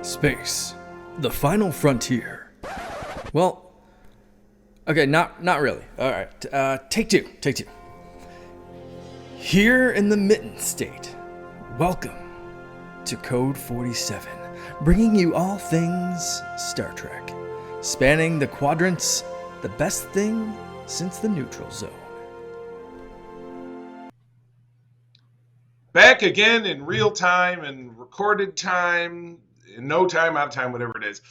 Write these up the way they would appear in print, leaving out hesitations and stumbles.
Space, the final frontier. Well, okay, not really. All right, take two. Here in the Mitten State, welcome to Code 47, bringing you all things Star Trek, spanning the quadrants, the best thing since the neutral zone. Back again in real time and recorded time, in no time, out of time, whatever it is.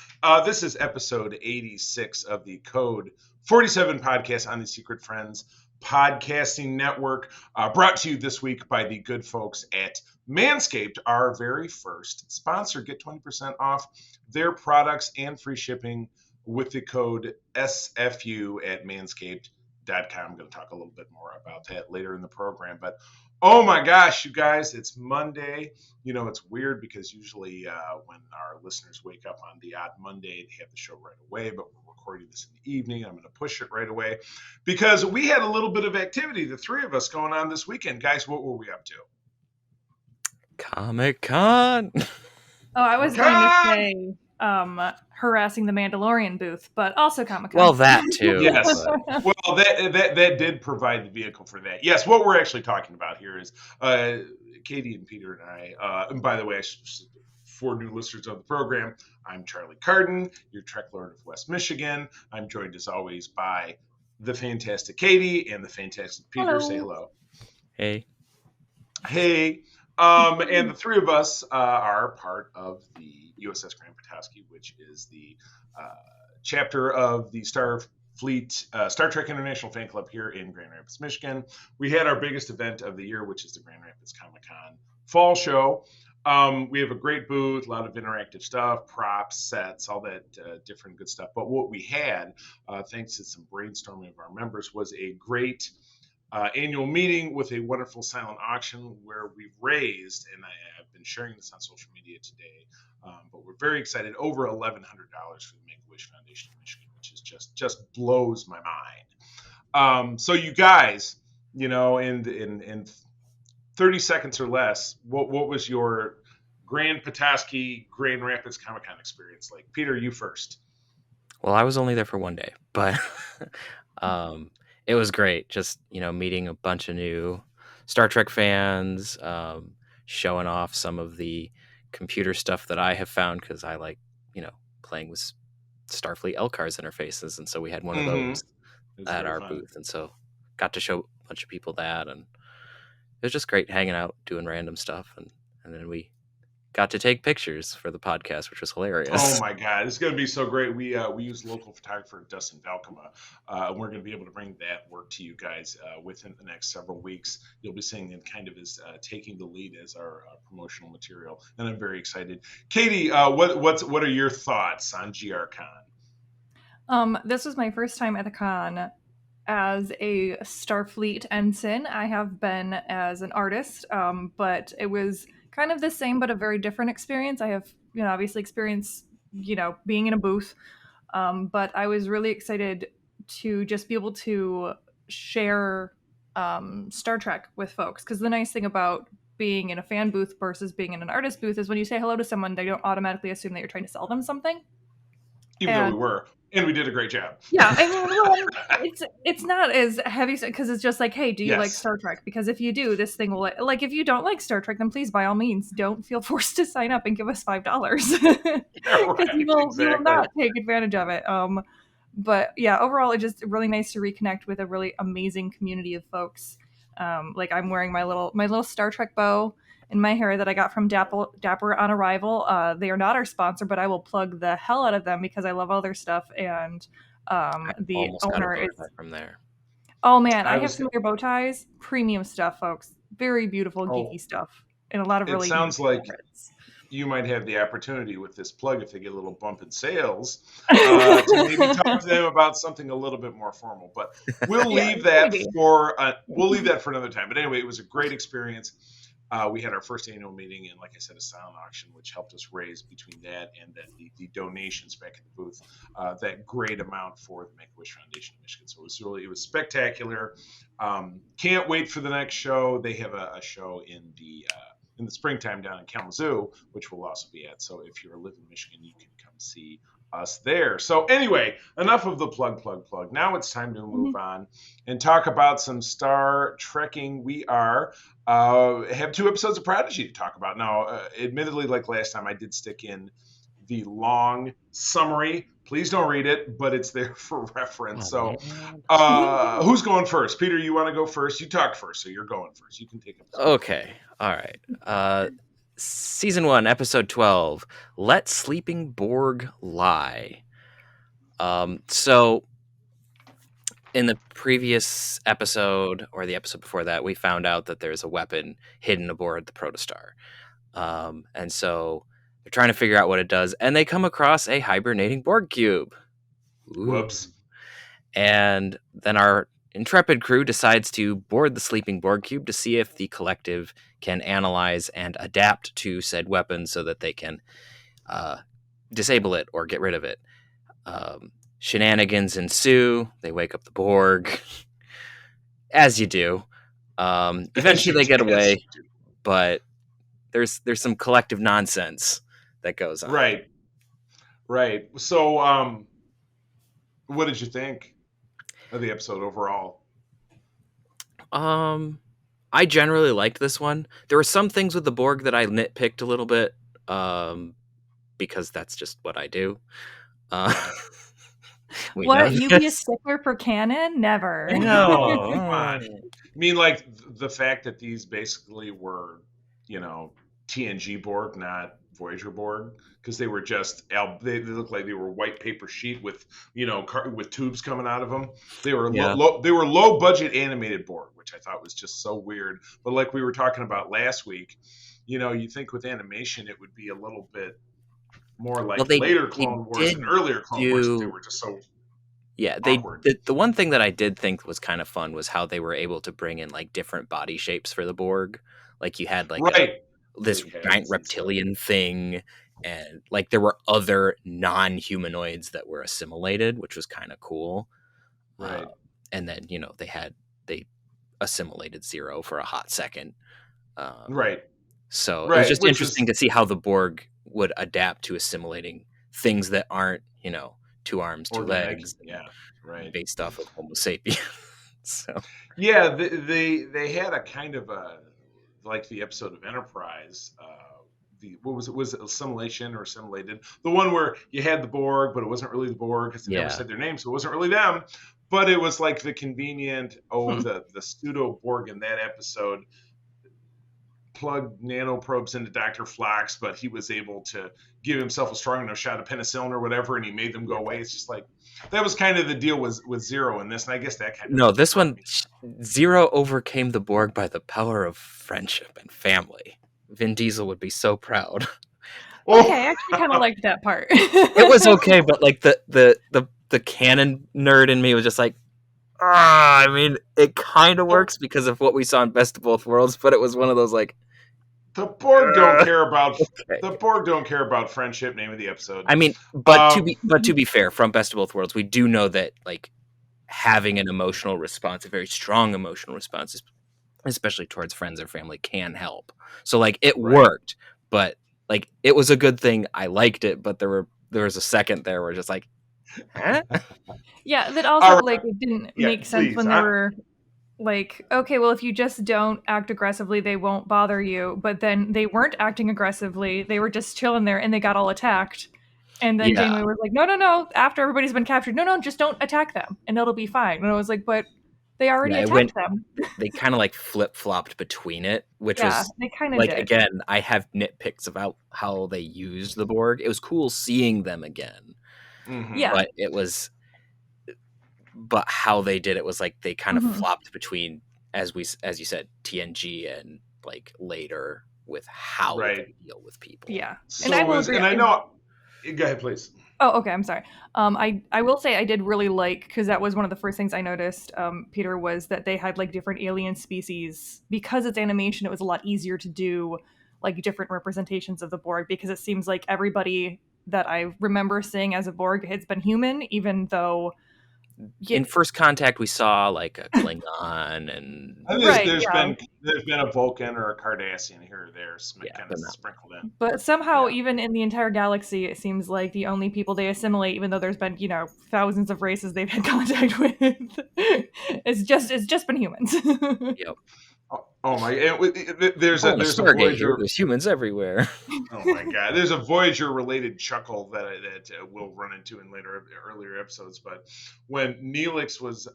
This is episode 86 of the Code 47 podcast on the Secret Friends Podcasting Network, brought to you this week by the good folks at Manscaped, our very first sponsor. Get 20% off their products and free shipping with the code SFU at manscaped.com. I'm going to talk a little bit more about that later in the program, but oh my gosh, you guys, it's Monday. You know, it's weird because usually when our listeners wake up on the odd Monday, they have the show right away, but we're recording this in the evening. I'm going to push it right away because we had a little bit of activity, the three of us, going on this weekend. Guys, what were we up to? Comic-Con. Oh, I was going to say harassing the Mandalorian booth, but also Comic-Con. Well, that too. Yes. Well, that did provide the vehicle for that. Yes, what we're actually talking about here is Katie and Peter and I, and by the way, for new listeners of the program, I'm Charlie Carden, your Trek Lord of West Michigan. I'm joined as always by the fantastic Katie and the fantastic Peter. Hello. Say hello. Hey. Hey. And the three of us are part of the USS Grand Petoskey, which is the chapter of the Star Trek International Fan Club here in Grand Rapids, Michigan. We had our biggest event of the year, which is the Grand Rapids Comic-Con Fall Show. We have a great booth, a lot of interactive stuff, props, sets, all that different good stuff. But what we had, thanks to some brainstorming of our members, was a great annual meeting with a wonderful silent auction where we've raised, and I've been sharing this on social media today, but we're very excited, over $1,100 for the Make-A-Wish Foundation of Michigan, which is just blows my mind. So you guys, you know, in 30 seconds or less, what was your Grand Petoskey, Grand Rapids Comic-Con experience like? Peter, you first. Well, I was only there for one day, but it was great. Just, you know, meeting a bunch of new Star Trek fans, showing off some of the computer stuff that I have found because I like, you know, playing with Starfleet LCARS interfaces. And so we had one of those at our booth. And so got to show a bunch of people that. And it was just great hanging out, doing random stuff. And then we got to take pictures for the podcast, which was hilarious. Oh my God, it's going to be so great. We use local photographer Dustin Valkema. We're going to be able to bring that work to you guys within the next several weeks. You'll be seeing him kind of as taking the lead as our promotional material, and I'm very excited. Katie, what are your thoughts on GRCon? This was my first time at the con as a Starfleet ensign. I have been as an artist, but it was kind of the same, but a very different experience. I have, you know, obviously experienced, you know, being in a booth, but I was really excited to just be able to share Star Trek with folks. Because the nice thing about being in a fan booth versus being in an artist booth is when you say hello to someone, they don't automatically assume that you're trying to sell them something. Even though we were. And we did a great job. Yeah, I mean, it's not as heavy because it's just like, hey, do you like Star Trek? Because if you do, this thing will like. If you don't like Star Trek, then please, by all means, don't feel forced to sign up and give us $5 because you will not take advantage of it. But yeah, overall, it's just really nice to reconnect with a really amazing community of folks. Like I'm wearing my little Star Trek bow in my hair that I got from Dapper on arrival. They are not our sponsor, but I will plug the hell out of them because I love all their stuff. And the owner is from there. Oh man, I have some of your bow ties. Premium stuff, folks. Very beautiful, geeky stuff, and a lot of really. It sounds like you might have the opportunity with this plug if they get a little bump in sales to maybe talk to them about something a little bit more formal. But we'll leave that for another time. But anyway, it was a great experience. We had our first annual meeting and, like I said, a silent auction, which helped us raise between that and then the donations back at the booth, that great amount for the Make-A-Wish Foundation of Michigan. So it was spectacular. Can't wait for the next show. They have a show in in the springtime down in Kalamazoo, which we'll also be at. So if you live in Michigan, you can come see us there. So anyway, enough of the plug. Now it's time to move on and talk about some Star Trekking. We have 2 episodes of Prodigy to talk about. Now, admittedly, like last time, I did stick in the long summary. Please don't read it, but it's there for reference. So who's going first? Peter, you want to go first? You talked first, so you're going first. You can take it. Okay. All right. Season 1, episode 12, Let Sleeping Borg Lie. So in the previous episode, or the episode before that, we found out that there's a weapon hidden aboard the Protostar. And so they're trying to figure out what it does, and they come across a hibernating Borg cube. Ooh. Whoops. And then our intrepid crew decides to board the sleeping Borg cube to see if the collective can analyze and adapt to said weapon so that they can disable it or get rid of it. Shenanigans ensue. They wake up the Borg, as you do. Eventually they get away, but there's some collective nonsense that goes on. Right. So, what did you think of the episode overall? I generally liked this one. There were some things with the Borg that I nitpicked a little bit, because that's just what I do. What, you be a stickler for canon? Never. No, come on. I mean, like the fact that these basically were, TNG Borg, not Voyager Borg, because they were just they looked like they were white paper sheet with with tubes coming out of them. They were low budget animated Borg, which I thought was just so weird. But like we were talking about last week, you think with animation it would be a little bit more like later Clone Wars and earlier Clone Wars. They were just so awkward. The one thing that I did think was kind of fun was how they were able to bring in like different body shapes for the Borg. Like you had like this giant reptilian thing, and like there were other non-humanoids that were assimilated, which was kind of cool. Right. And then they assimilated Zero for a hot second. Right. So it was just interesting to see how the Borg would adapt to assimilating things that aren't 2 arms, 2 legs, based off of Homo sapiens. So yeah, they had a kind of a, like the episode of Enterprise, was it assimilation or assimilated? The one where you had the Borg, but it wasn't really the Borg because they never said their name, so it wasn't really them. But it was like the convenient, the pseudo Borg in that episode plugged nanoprobes into Dr. Phlox, but he was able to give himself a strong enough shot of penicillin or whatever, and he made them go away. It's just like that was kind of the deal with Zero in this, and I guess that kind of this one, Zero overcame the Borg by the power of friendship and family. Vin Diesel would be so proud. Okay, I actually kind of liked that part. It was okay, but like the canon nerd in me was just like, I mean, it kind of works because of what we saw in Best of Both Worlds, but it was one of those like, the Borg don't care about friendship. Name of the episode. I mean, but to be fair, from Best of Both Worlds, we do know that like having an emotional response, a very strong emotional response, especially towards friends or family, can help. So like it worked, but like it was a good thing. I liked it, but there was a second there where just like, huh? Yeah, that also like it didn't make sense when they were like, okay, well, if you just don't act aggressively, they won't bother you. But then they weren't acting aggressively; they were just chilling there, and they got all attacked. And then Janeway was like, "No! After everybody's been captured, no, just don't attack them, and it'll be fine." And I was like, "But they already attacked them." They kind of like flip flopped between it, which was they kind of like did. Again, I have nitpicks about how they used the Borg. It was cool seeing them again. Mm-hmm. Yeah, but how they did it was like they kind of flopped between, as you said, TNG and like later with how they deal with people. Yeah, and I will agree. And I know. Go ahead, please. Oh, okay. I'm sorry. I will say I did really like, because that was one of the first things I noticed, Peter, was that they had like different alien species. Because it's animation, it was a lot easier to do like different representations of the Borg, because it seems like everybody that I remember seeing as a Borg has been human, even though in First Contact we saw like a Klingon and There's been a Vulcan or a Cardassian here or there, kind of sprinkled in. But somehow, even in the entire galaxy, it seems like the only people they assimilate, even though there's been thousands of races they've had contact with, it's just been humans. Yep. Oh my! There's a Voyager. There's humans everywhere. Oh my God! There's a Voyager-related chuckle that we'll run into in earlier episodes. But when Neelix was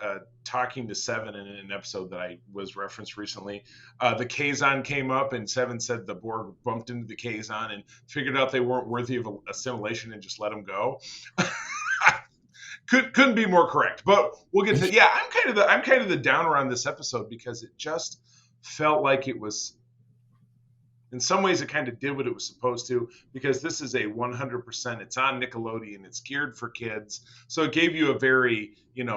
talking to Seven in an episode that I was referenced recently, the Kazon came up and Seven said the Borg bumped into the Kazon and figured out they weren't worthy of assimilation and just let them go. Couldn't be more correct. But we'll get to I'm kind of the downer on this episode because it just felt like it was, in some ways it kind of did what it was supposed to, because this is a 100%, it's on Nickelodeon, it's geared for kids, so it gave you a very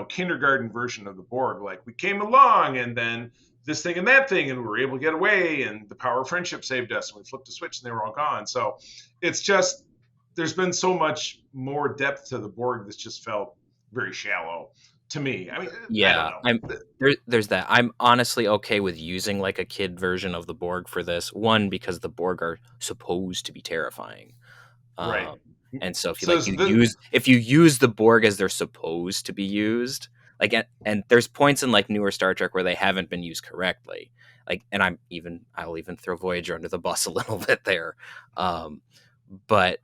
kindergarten version of the Borg, like we came along and then this thing and that thing and we were able to get away and the power of friendship saved us and we flipped a switch and they were all gone. So it's just, there's been so much more depth to the Borg that's just felt very shallow to me. I mean, yeah, I don't know. There's that. I'm honestly okay with using like a kid version of the Borg for this. One, because the Borg are supposed to be terrifying, right? And so if you use the Borg as they're supposed to be used, like, and there's points in like newer Star Trek where they haven't been used correctly. Like, and I'll even throw Voyager under the bus a little bit there, but.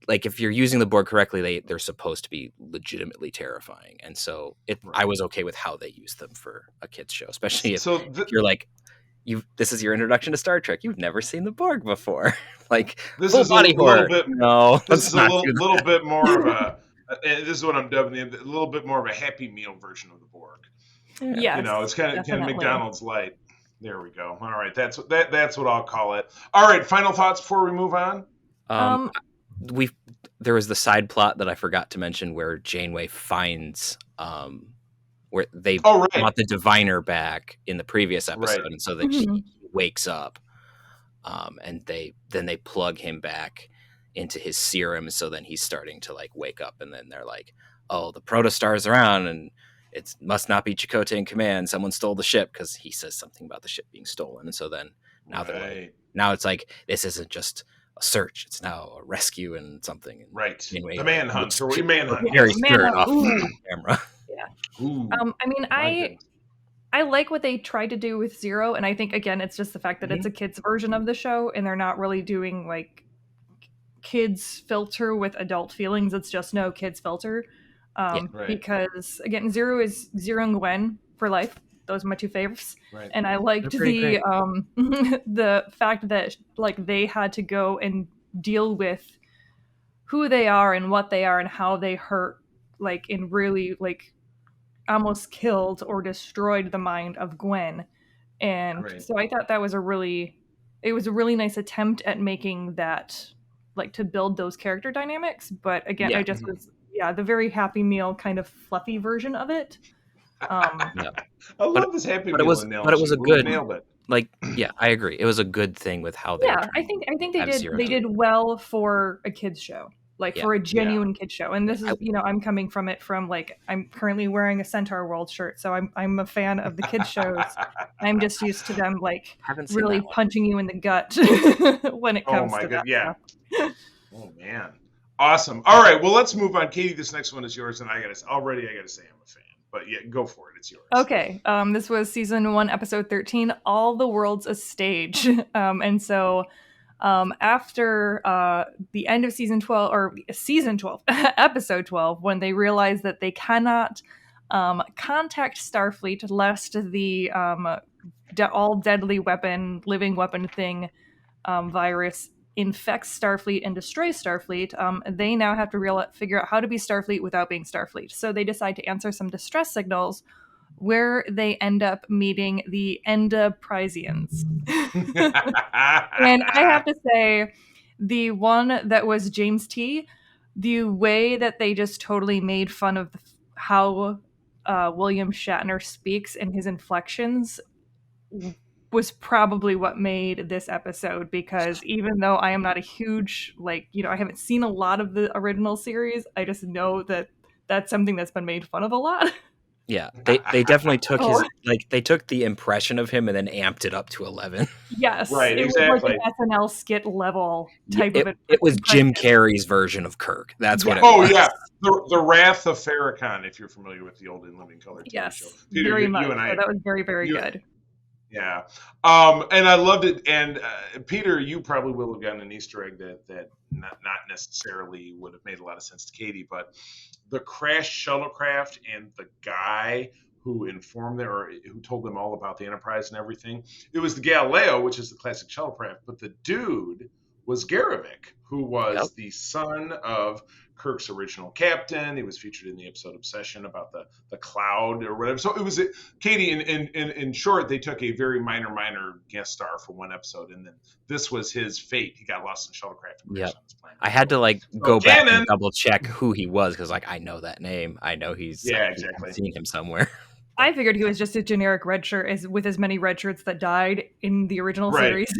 Like if you're using the Borg correctly, they're supposed to be legitimately terrifying, and so I was okay with how they used them for a kids show, especially if you're like, this is your introduction to Star Trek. You've never seen the Borg before, like this is body horror. This is a little bit more of a. This is what I'm dubbing a little bit more of a Happy Meal version of the Borg. Yeah, it's kind of McDonald's light. There we go. All right, that's what I'll call it. All right, final thoughts before we move on. There was the side plot that I forgot to mention where Janeway finds where they want the diviner back in the previous episode, and so that she wakes up, and they plug him back into his serum, so then he's starting to like wake up, and then they're like, oh, the protostar's around and it must not be Chakotay in command, someone stole the ship, because he says something about the ship being stolen, and so then now they're like, now it's like, this isn't just a search, it's now a rescue and something. Right. Anyway, the manhunt. Or we manhunt. Very spirit off camera. Yeah. I mean, I like what they tried to do with Zero, and I think again it's just the fact that it's a kids version of the show, and they're not really doing like kids filter with adult feelings. It's just no kids filter. Because again, Zero is Zero and Gwen for life. Those are my two favorites. Right. And I liked the fact that like they had to go and deal with who they are and what they are and how they hurt, like, and really like almost killed or destroyed the mind of Gwen. And so I thought that was a really nice attempt at making that, like, to build those character dynamics. But again, I just was the very Happy Meal kind of fluffy version of it. I love this Happy Meal analogy. But it was a good, like, I agree. It was a good thing with how they. Yeah, I think they did well for a kids show, like for a genuine kids show. And this is, I'm coming from it from like, I'm currently wearing a Centaur World shirt, so I'm a fan of the kids shows. I'm just used to them like really punching you in the gut when it comes to that. Yeah. Oh man, awesome. All right, well, let's move on. Katie, this next one is yours, and I gotta say I'm a fan. But yeah, go for it. It's yours. Okay. This was season 1, episode 13, All the World's a Stage. And so after the end of season 12, episode 12, when they realize that they cannot contact Starfleet lest the all deadly living weapon thing virus infects Starfleet and destroys Starfleet, they now have to figure out how to be Starfleet without being Starfleet. So they decide to answer some distress signals, where they end up meeting the Enterprisians. And I have to say, the one that was James T., the way that they just totally made fun of how William Shatner speaks and his inflections was probably what made this episode, because even though I am not a huge, I haven't seen a lot of the original series, I just know that that's something that's been made fun of a lot. Yeah, they definitely took his they took the impression of him and then amped it up to 11. Yes, Right, it exactly. was like an SNL skit level type of it was Jim Carrey's version of Kirk. That's what it was. Oh yeah, the Wrath of Farrakhan. If you're familiar with the old In Living Color TV show, Peter, very much. You and I, that was very good. Yeah, and I loved it. And Peter, you probably will have gotten an Easter egg that not necessarily would have made a lot of sense to Katie, but the crashed shuttlecraft and the guy who informed them or who told them all about the Enterprise and everything. It was the Galileo, which is the classic shuttlecraft, but the dude was Garavik, who was the son of Kirk's original captain. He was featured in the episode Obsession about the cloud or whatever. So it was Katie. In short, they took a very minor guest star for one episode, and then this was his fate. He got lost in shuttlecraft. Yeah, I had to go back and double check who he was because I know that name. I know he's exactly. I've seen him somewhere. I figured he was just a generic red shirt with as many red shirts that died in the original series.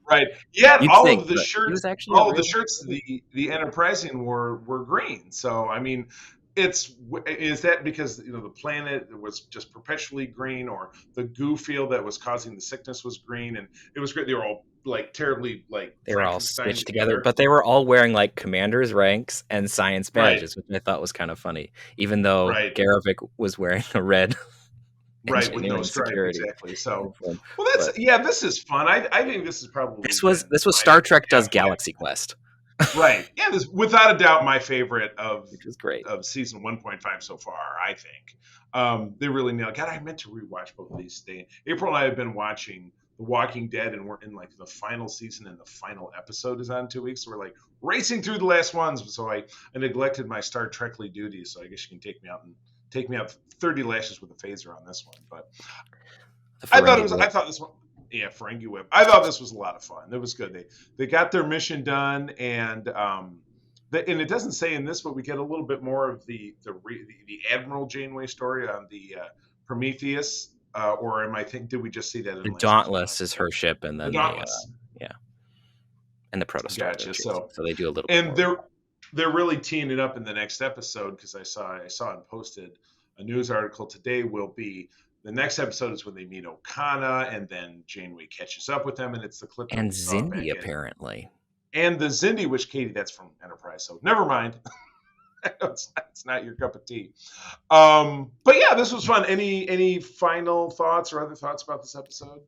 Right. Yeah, all of the shirts, the Enterprising were green. So I mean, is that because the planet was just perpetually green, or the goo field that was causing the sickness was green, and it was great. They were all terribly they were all stitched together, but they were all wearing commander's ranks and science badges, which I thought was kind of funny. Even though Garavik was wearing a red. Right, with no stripe, exactly. So, this is fun. I think this is probably this was Star Trek Does Galaxy Quest. Right. Yeah, this without a doubt my favorite of which is great of season 1.5 so far. I think they really nailed. God, I meant to rewatch both of these. April and I have been watching The Walking Dead, and we're in the final season, and the final episode is on in 2 weeks. So we're racing through the last ones. So I neglected my Star Trekly duties. So I guess you can take me out 30 lashes with a phaser on this one. But I thought this one. Yeah, Ferengi Whip. I thought this was a lot of fun. It was good. They got their mission done, and and it doesn't say in this, but we get a little bit more of the Admiral Janeway story on the Prometheus, or did we just see that? The Dauntless is her ship, and then Dauntless, and the Protostar. Gotcha. So they do a little. And bit more. they're really teeing it up in the next episode, because I saw and posted a news article today. Will be the next episode is when they meet Okana, and then Janeway catches up with them, and it's the clip. And Xindi, apparently. And the Xindi, which, Katie, that's from Enterprise, so never mind. it's not your cup of tea. But yeah, this was fun. Any final thoughts or other thoughts about this episode?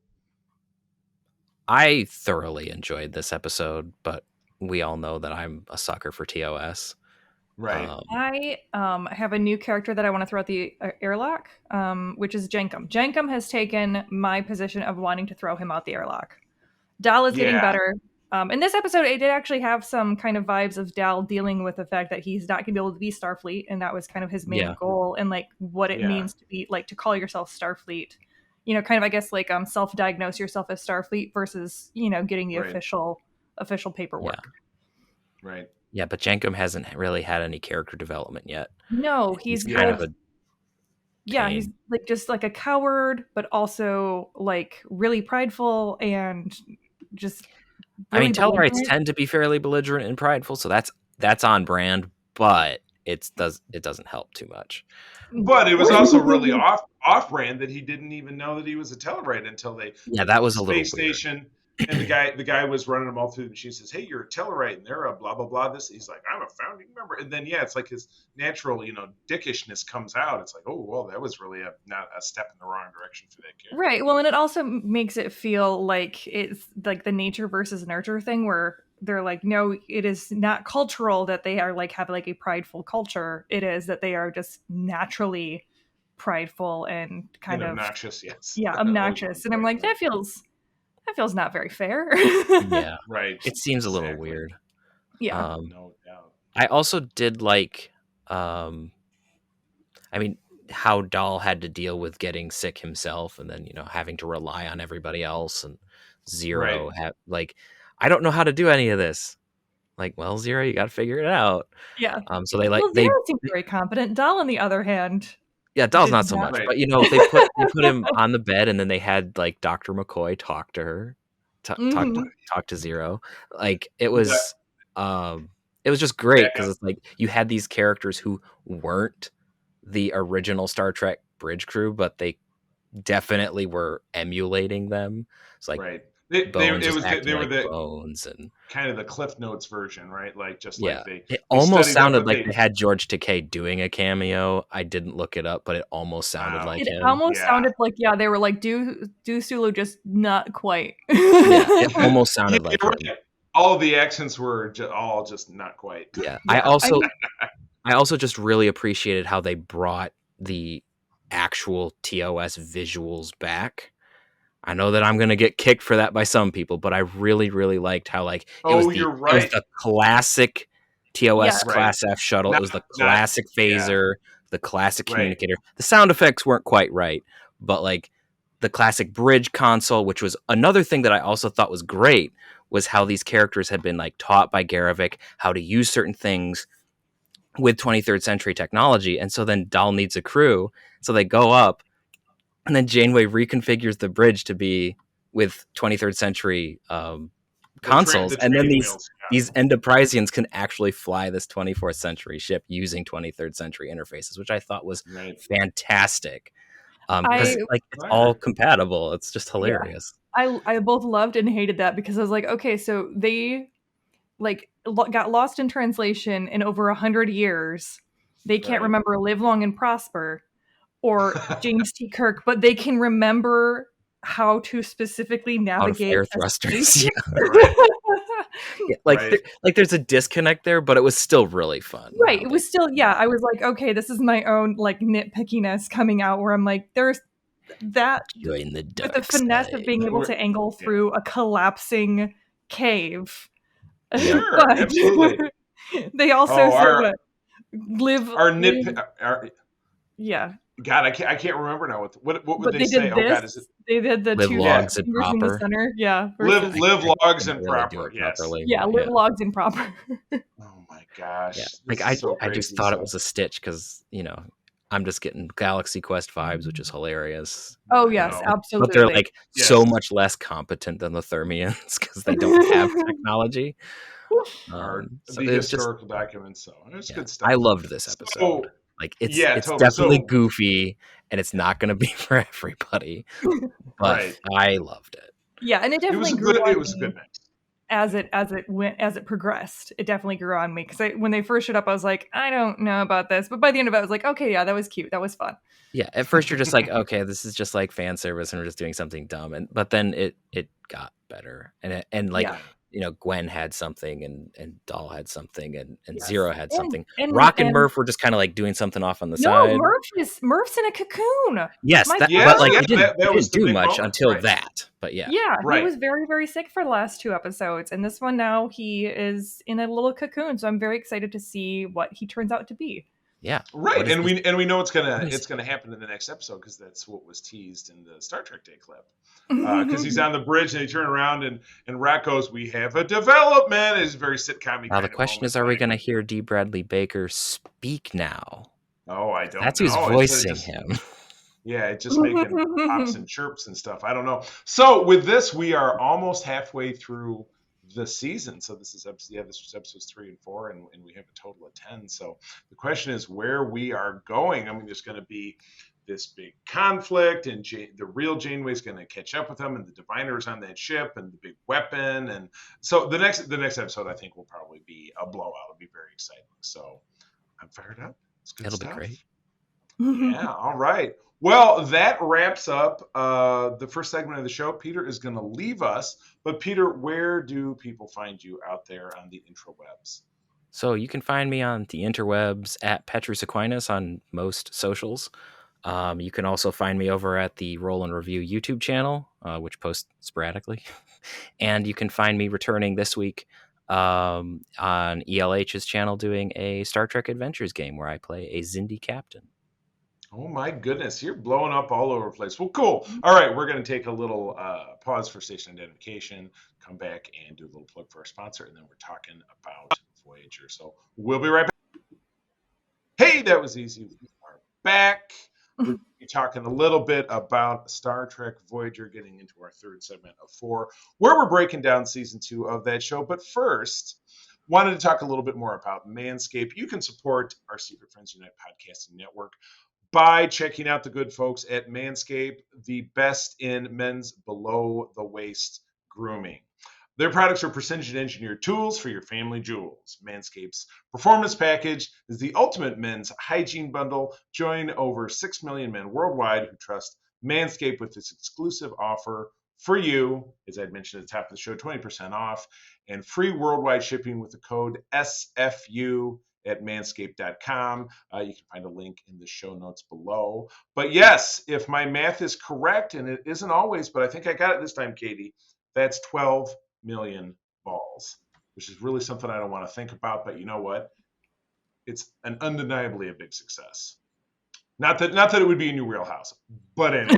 I thoroughly enjoyed this episode, but we all know that I'm a sucker for TOS. Right. I have a new character that I want to throw at the airlock, which is Jankum. Jankum has taken my position of wanting to throw him out the airlock. Dal is getting better. In this episode, it did actually have some kind of vibes of Dal dealing with the fact that he's not going to be able to be Starfleet, and that was kind of his main goal, and what it means to be to call yourself Starfleet. Kind of, I guess, self-diagnose yourself as Starfleet versus getting the official paperwork. Yeah. Right. Yeah, but Jankum hasn't really had any character development yet. No, he's kind of a he's just a coward, but also really prideful and just. Really Tellarites tend to be fairly belligerent and prideful, so that's on brand, but it doesn't help too much. But it was also really off brand that he didn't even know that he was a Tellarite until that was a little space station. And the guy was running them all through the machine. Says, "Hey, you're a Tellarite, and they're a blah blah blah." He's like, "I'm a founding member." And then it's his natural, dickishness comes out. It's oh well, that was really not a step in the wrong direction for that kid. Right. Well, and it also makes it feel like it's the nature versus nurture thing, where they're no, it is not cultural that they are have a prideful culture. It is that they are just naturally prideful and kind of obnoxious. Yes. Yeah, obnoxious. And I'm that feels not very fair. Yeah, right. It seems a little weird. Yeah. No doubt. I also did how Dal had to deal with getting sick himself, and then having to rely on everybody else, and Zero had I don't know how to do any of this. Well, Zero, you got to figure it out. Yeah. So they Zero seems very competent. Dal, on the other hand. Yeah, Dal's not so much, but they put him on the bed, and then they had Dr. McCoy talk to her, talk to Zero. It was it was just great because it's like you had these characters who weren't the original Star Trek bridge crew, but they definitely were emulating them. It's like Bones was acting like Bones, and kind of the Cliff Notes version, right? Like just yeah, like they almost sounded like they had George Takei doing a cameo. I didn't look it up, but it almost sounded like him. It almost sounded like they were like do Sulu, just not quite. Yeah, it almost sounded like him. Right. All of the accents were all just not quite. Yeah, I also just really appreciated how they brought the actual TOS visuals back. I know that I'm going to get kicked for that by some people, but I really, really liked how it was the classic TOS Class F shuttle. It was the classic phaser, the classic communicator. The sound effects weren't quite right, but like the classic bridge console, which was another thing that I also thought was great, was how these characters had been like taught by Garavik how to use certain things with 23rd century technology. And so then Dal needs a crew. So they go up, and then Janeway reconfigures the bridge to be with 23rd century consoles. And then these Enterpriseans can actually fly this 24th century ship using 23rd century interfaces, which I thought was fantastic. Because it's all compatible. It's just hilarious. Yeah. I both loved and hated that, because I was like, okay, so they got lost in translation in over 100 years. They can't remember Live Long and Prosper or James T. Kirk, but they can remember how to specifically navigate air thrusters. There's a disconnect there, but it was still really fun. Right. It was still, I was like, okay, this is my own like nitpickiness coming out, where I'm like, there's that join the dark with the finesse of being able to angle through a collapsing cave. Sure, absolutely. They also live. God, I can't remember now. What would they say? Oh God, they did the live two logs and proper. In the center. Yeah, live logs and proper. Yes. Live logs and proper. Oh my gosh. Yeah. I just thought it was a stitch because I'm just getting Galaxy Quest vibes, which is hilarious. Oh yes, absolutely. But they're so much less competent than the Thermians because they don't have technology. The historical documents. So it's good stuff. I loved this episode. It's definitely goofy, and it's not going to be for everybody. But I loved it. Yeah, and it definitely grew on me. It was a good mix. As it progressed, it definitely grew on me, because when they first showed up, I was like, I don't know about this, but by the end of it, I was like, okay, yeah, that was cute, that was fun. Yeah, at first you're just like, okay, this is just like fan service, and we're just doing something dumb, but then it got better, and Gwen had something, and Doll had something, and Zero had something. Rock and Murph were just kind of like doing something off on the side. No, Murph's in a cocoon. Yes, but he didn't do much until that. But yeah, he was very, very sick for the last 2 episodes, and this one now he is in a little cocoon. So I'm very excited to see what he turns out to be. Yeah, right, and we know it's gonna happen in the next episode, because that's what was teased in the Star Trek Day clip. Because he's on the bridge and they turn around and Rat goes, "We have a development." It's very sitcom-y. Now the question is, are we going to hear D. Bradley Baker speak now? Oh, I don't know. That's who's voicing him. Yeah, it's just making pops and chirps and stuff. I don't know. So with this, we are almost halfway through the season. So this is episodes 3 and 4, and we have a total of 10. So the question is where we are going. I mean, there's going to be this big conflict, and the real Janeway's going to catch up with them, and the Diviner's on that ship, and the big weapon. And so the next episode, I think, will probably be a blowout. It'll be very exciting. So I'm fired up. It's good stuff. It'll be great. Yeah. All right. Well, that wraps up the first segment of the show. Peter is going to leave us. But Peter, where do people find you out there on the interwebs? So you can find me on the interwebs at Petrus Aquinas on most socials. You can also find me over at the Roll and Review YouTube channel, which posts sporadically. And you can find me returning this week on ELH's channel doing a Star Trek Adventures game where I play a Xindi captain. Oh my goodness, you're blowing up all over the place. Well, cool. All right, we're going to take a little pause for station identification, come back and do a little plug for our sponsor, and then we're talking about Voyager. So we'll be right back. Hey, that was easy. We are back. We're going to be talking a little bit about Star Trek Voyager, getting into our third segment of 4, where we're breaking down season 2 of that show. But first, wanted to talk a little bit more about Manscaped. You can support our Secret Friends Unite podcasting network by checking out the good folks at Manscaped, the best in men's below the waist grooming. Their products are precision engineered tools for your family jewels. Manscaped's Performance Package is the ultimate men's hygiene bundle. Join over 6 million men worldwide who trust Manscaped with this exclusive offer for you. As I mentioned at the top of the show, 20% off and free worldwide shipping with the code SFU at manscaped.com. You can find a link in the show notes below. But yes, if my math is correct, and it isn't always, but I think I got it this time, Katie, that's 12 million balls, which is really something I don't want to think about, but you know what? It's an undeniably a big success. Not that it would be a new Real House, but anyway.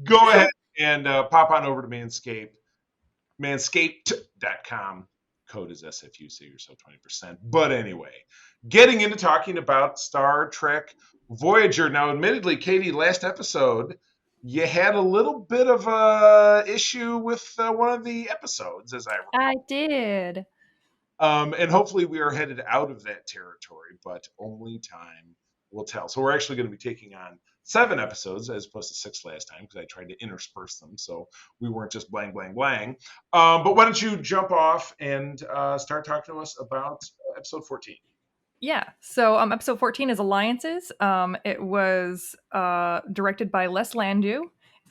Go ahead and pop on over to Manscaped, manscaped.com. Code is SFU, save yourself 20%. But anyway, getting into talking about Star Trek Voyager. Now, admittedly, Katie, last episode, you had a little bit of a issue with one of the episodes, as I remember. I did. And hopefully we are headed out of that territory, but only time will tell. So we're actually going to be taking on 7 episodes as opposed to 6 last time because I tried to intersperse them so we weren't just blang, blang, blang. But why don't you jump off and start talking to us about episode 14? Yeah, so episode 14 is Alliances. It was directed by Les Landau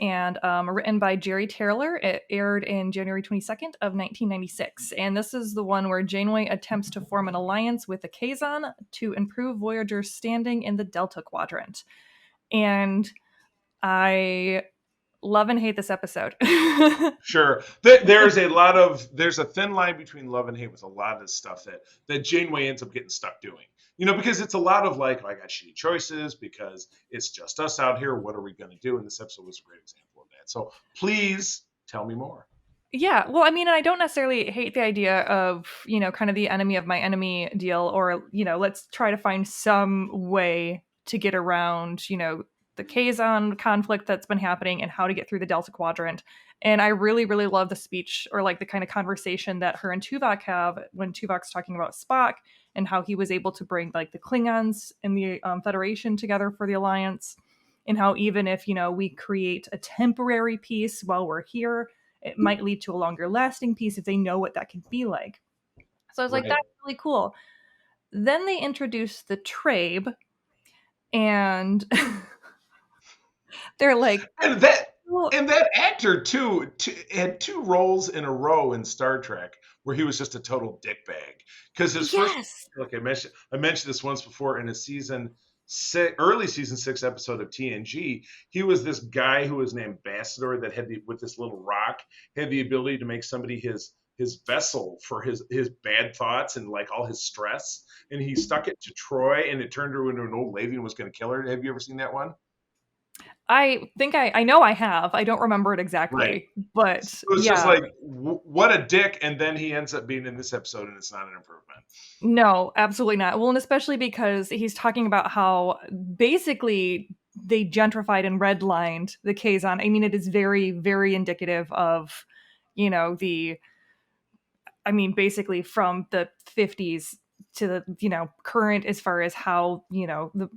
and written by Jerry Taylor. It aired in January 22nd of 1996. And this is the one where Janeway attempts to form an alliance with the Kazon to improve Voyager's standing in the Delta Quadrant. And I love and hate this episode. Sure. There's a thin line between love and hate with a lot of this stuff that Janeway ends up getting stuck doing. Because it's a lot of like, I got shitty choices because it's just us out here. What are we going to do? And this episode was a great example of that. So please tell me more. Yeah, well, I mean, I don't necessarily hate the idea of, kind of the enemy of my enemy deal, or, let's try to find some way to get around, the Kazon conflict that's been happening and how to get through the Delta Quadrant. And I really, really love the speech or like the kind of conversation that her and Tuvok have when Tuvok's talking about Spock and how he was able to bring like the Klingons and the Federation together for the Alliance, and how even if, we create a temporary peace while we're here, it might lead to a longer lasting peace if they know what that could be like. So I was like, that's really cool. Then they introduced the Trabe, and they're like, and that actor too had 2 roles in a row in Star Trek where he was just a total dickbag. Because his first, like I mentioned this once before, in a early season 6 episode of TNG, he was this guy who was an ambassador that had with this little rock had the ability to make somebody his vessel for his bad thoughts and like all his stress, and he stuck it to Troy and it turned her into an old lady and was going to kill her. Have you ever seen that one? I think I know I have. I don't remember it exactly, but so it's just like, what a dick. And then he ends up being in this episode and it's not an improvement. No, absolutely not. Well, and especially because he's talking about how basically they gentrified and redlined the Kazon. I mean, it is very, very indicative of, basically from the 50s to the current, as far as how the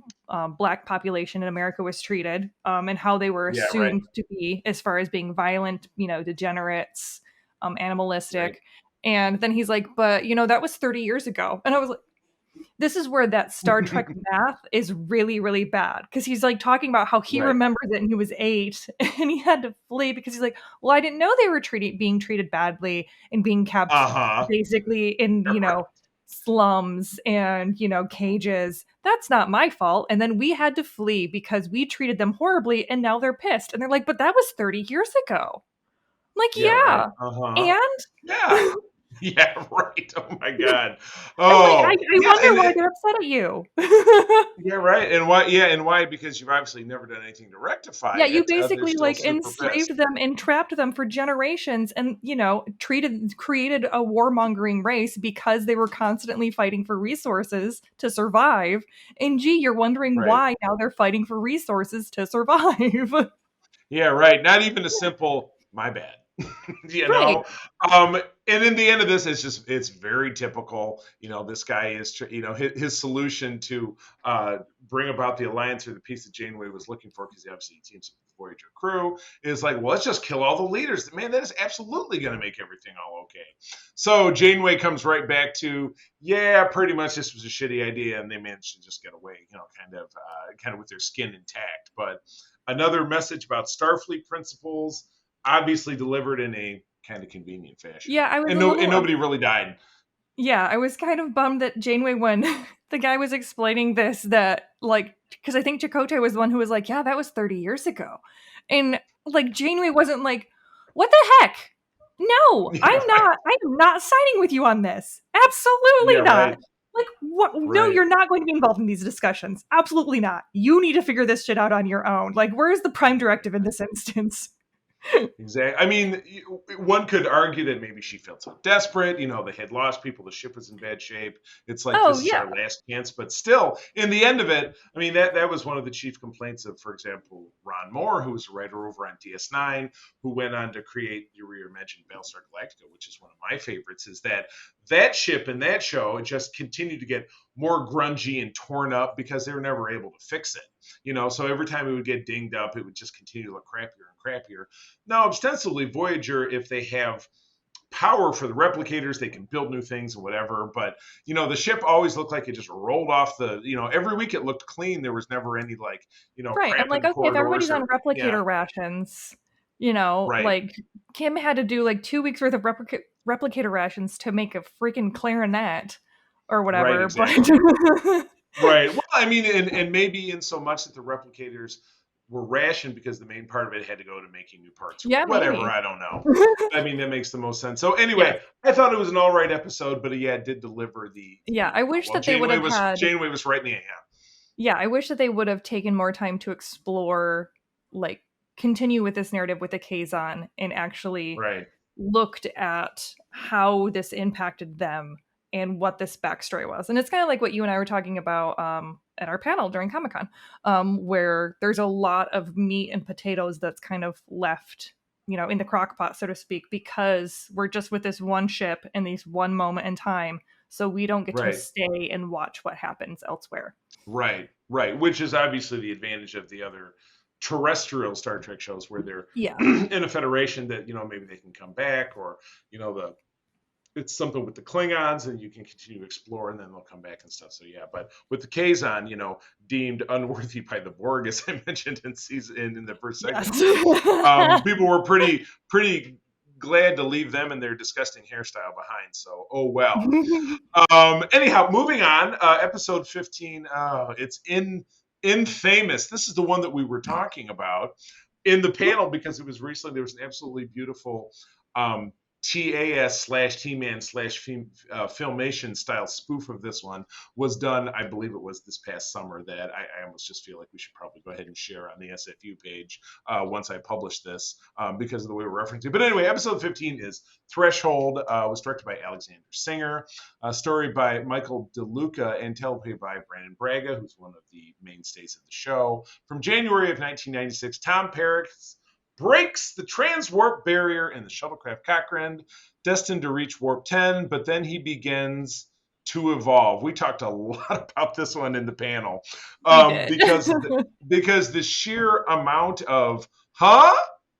Black population in America was treated, and how they were assumed to be, as far as being violent, degenerates, animalistic. And then he's like, but that was 30 years ago. And I was like, this is where that Star Trek math is really, really bad, because he's like talking about how he remembers it and he was 8 and he had to flee because he's like, well, I didn't know they were being treated badly and being kept basically in slums and cages. That's not my fault. And then we had to flee because we treated them horribly, and now they're pissed. And they're like, but that was 30 years ago. I'm like, and yeah, right. Oh my God. Oh, I wonder why they're upset at you. Yeah, right. And why? Yeah, and why? Because you've obviously never done anything to rectify. Yeah, you basically enslaved them and trapped them for generations, and created a warmongering race because they were constantly fighting for resources to survive. And you're wondering why now they're fighting for resources to survive. Yeah, right. Not even a simple "my bad." you Right. know. And in the end of this, it's very typical. This guy is, his solution to bring about the alliance or the peace that Janeway was looking for, because obviously he teams up with the Voyager crew, is like, well, let's just kill all the leaders. Man, that is absolutely going to make everything all okay. So Janeway comes right back to, yeah, pretty much this was a shitty idea, and they managed to just get away, kind of with their skin intact. But another message about Starfleet principles, obviously delivered in a kind of convenient fashion. Yeah, I was and nobody really died. Yeah, I was kind of bummed that Janeway, when the guy was explaining this, that, like, because I think Chakotay was the one who was like, yeah, that was 30 years ago. And, like, Janeway wasn't like, what the heck? No, Yeah, I am not signing with you on this. Absolutely not. Right. Like, what? Right. No, you're not going to be involved in these discussions. Absolutely not. You need to figure this shit out on your own. Like, where is the prime directive in this instance? Exactly. I mean, one could argue that maybe she felt so desperate. They had lost people. The ship was in bad shape. It's like, this is our last chance. But still, in the end of it, I mean, that was one of the chief complaints of, for example, Ron Moore, who was a writer over on DS9, who went on to create your mentioned Battlestar Galactica, which is one of my favorites, is that ship in that show just continued to get more grungy and torn up because they were never able to fix it. So every time it would get dinged up, it would just continue to look crappier and crappier. Now, ostensibly, Voyager, if they have power for the replicators, they can build new things and whatever. But, the ship always looked like it just rolled off every week it looked clean. There was never any, right. crap I'm like, in okay, if everybody's on replicator rations, Right. like Kim had to do like 2 weeks worth of replicator rations to make a freaking clarinet or whatever. Right, exactly. But Right. Well, I mean, and maybe in so much that the replicators were rationed because the main part of it had to go to making new parts. Yeah, Whatever, maybe. I don't know. I mean, that makes the most sense. So anyway, I thought it was an all right episode, but it did deliver the. I wish that they would have had. Janeway was right in the Yeah, I wish that they would have taken more time to explore, like, continue with this narrative with the Kazon and actually looked at how this impacted them and what this backstory was. And it's kind of like what you and I were talking about at our panel during Comic-Con, where there's a lot of meat and potatoes that's kind of left, in the crock pot, so to speak, because we're just with this one ship in this one moment in time. So we don't get to stay and watch what happens elsewhere. Right. Which is obviously the advantage of the other terrestrial Star Trek shows, where they're in a federation that, maybe they can come back, or, it's something with the Klingons and you can continue to explore and then they'll come back and stuff. So but with the Kazon, deemed unworthy by the Borg, as I mentioned in the first segment, people were pretty glad to leave them and their disgusting hairstyle behind. So, oh well. Anyhow, moving on, episode 15, it's Infamous. This is the one that we were talking about in the panel because it was recently, there was an absolutely beautiful TAS/T-Man/Filmation style spoof of this one was done. I believe it was this past summer that I almost just feel like we should probably go ahead and share on the SFU page once I publish this because of the way we're referencing it. But anyway, episode 15 is Threshold. Was directed by Alexander Singer, story by Michael DeLuca, and teleplay by Brandon Braga, who's one of the mainstays of the show. From January of 1996, Tom Paris breaks the transwarp barrier in the shuttlecraft Cochrane, destined to reach warp 10, but then he begins to evolve. We talked a lot about this one in the panel because the sheer amount of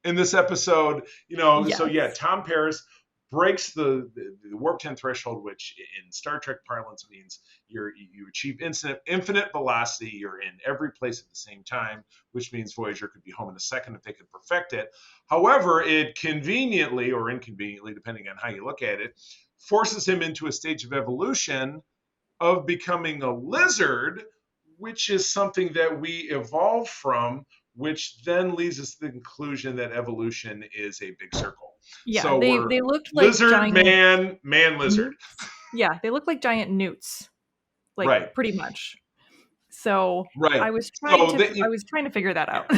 in this episode, So Tom Paris breaks the warp 10 threshold, which in Star Trek parlance means you achieve infinite velocity. You're in every place at the same time, which means Voyager could be home in a second if they could perfect it. However, it conveniently or inconveniently, depending on how you look at it, forces him into a stage of evolution of becoming a lizard, which is something that we evolved from, which then leads us to the conclusion that evolution is a big circle. Yeah, so they looked like lizard, giant man, lizard. Yeah, they look like giant newts, pretty much. So I was trying to figure that out.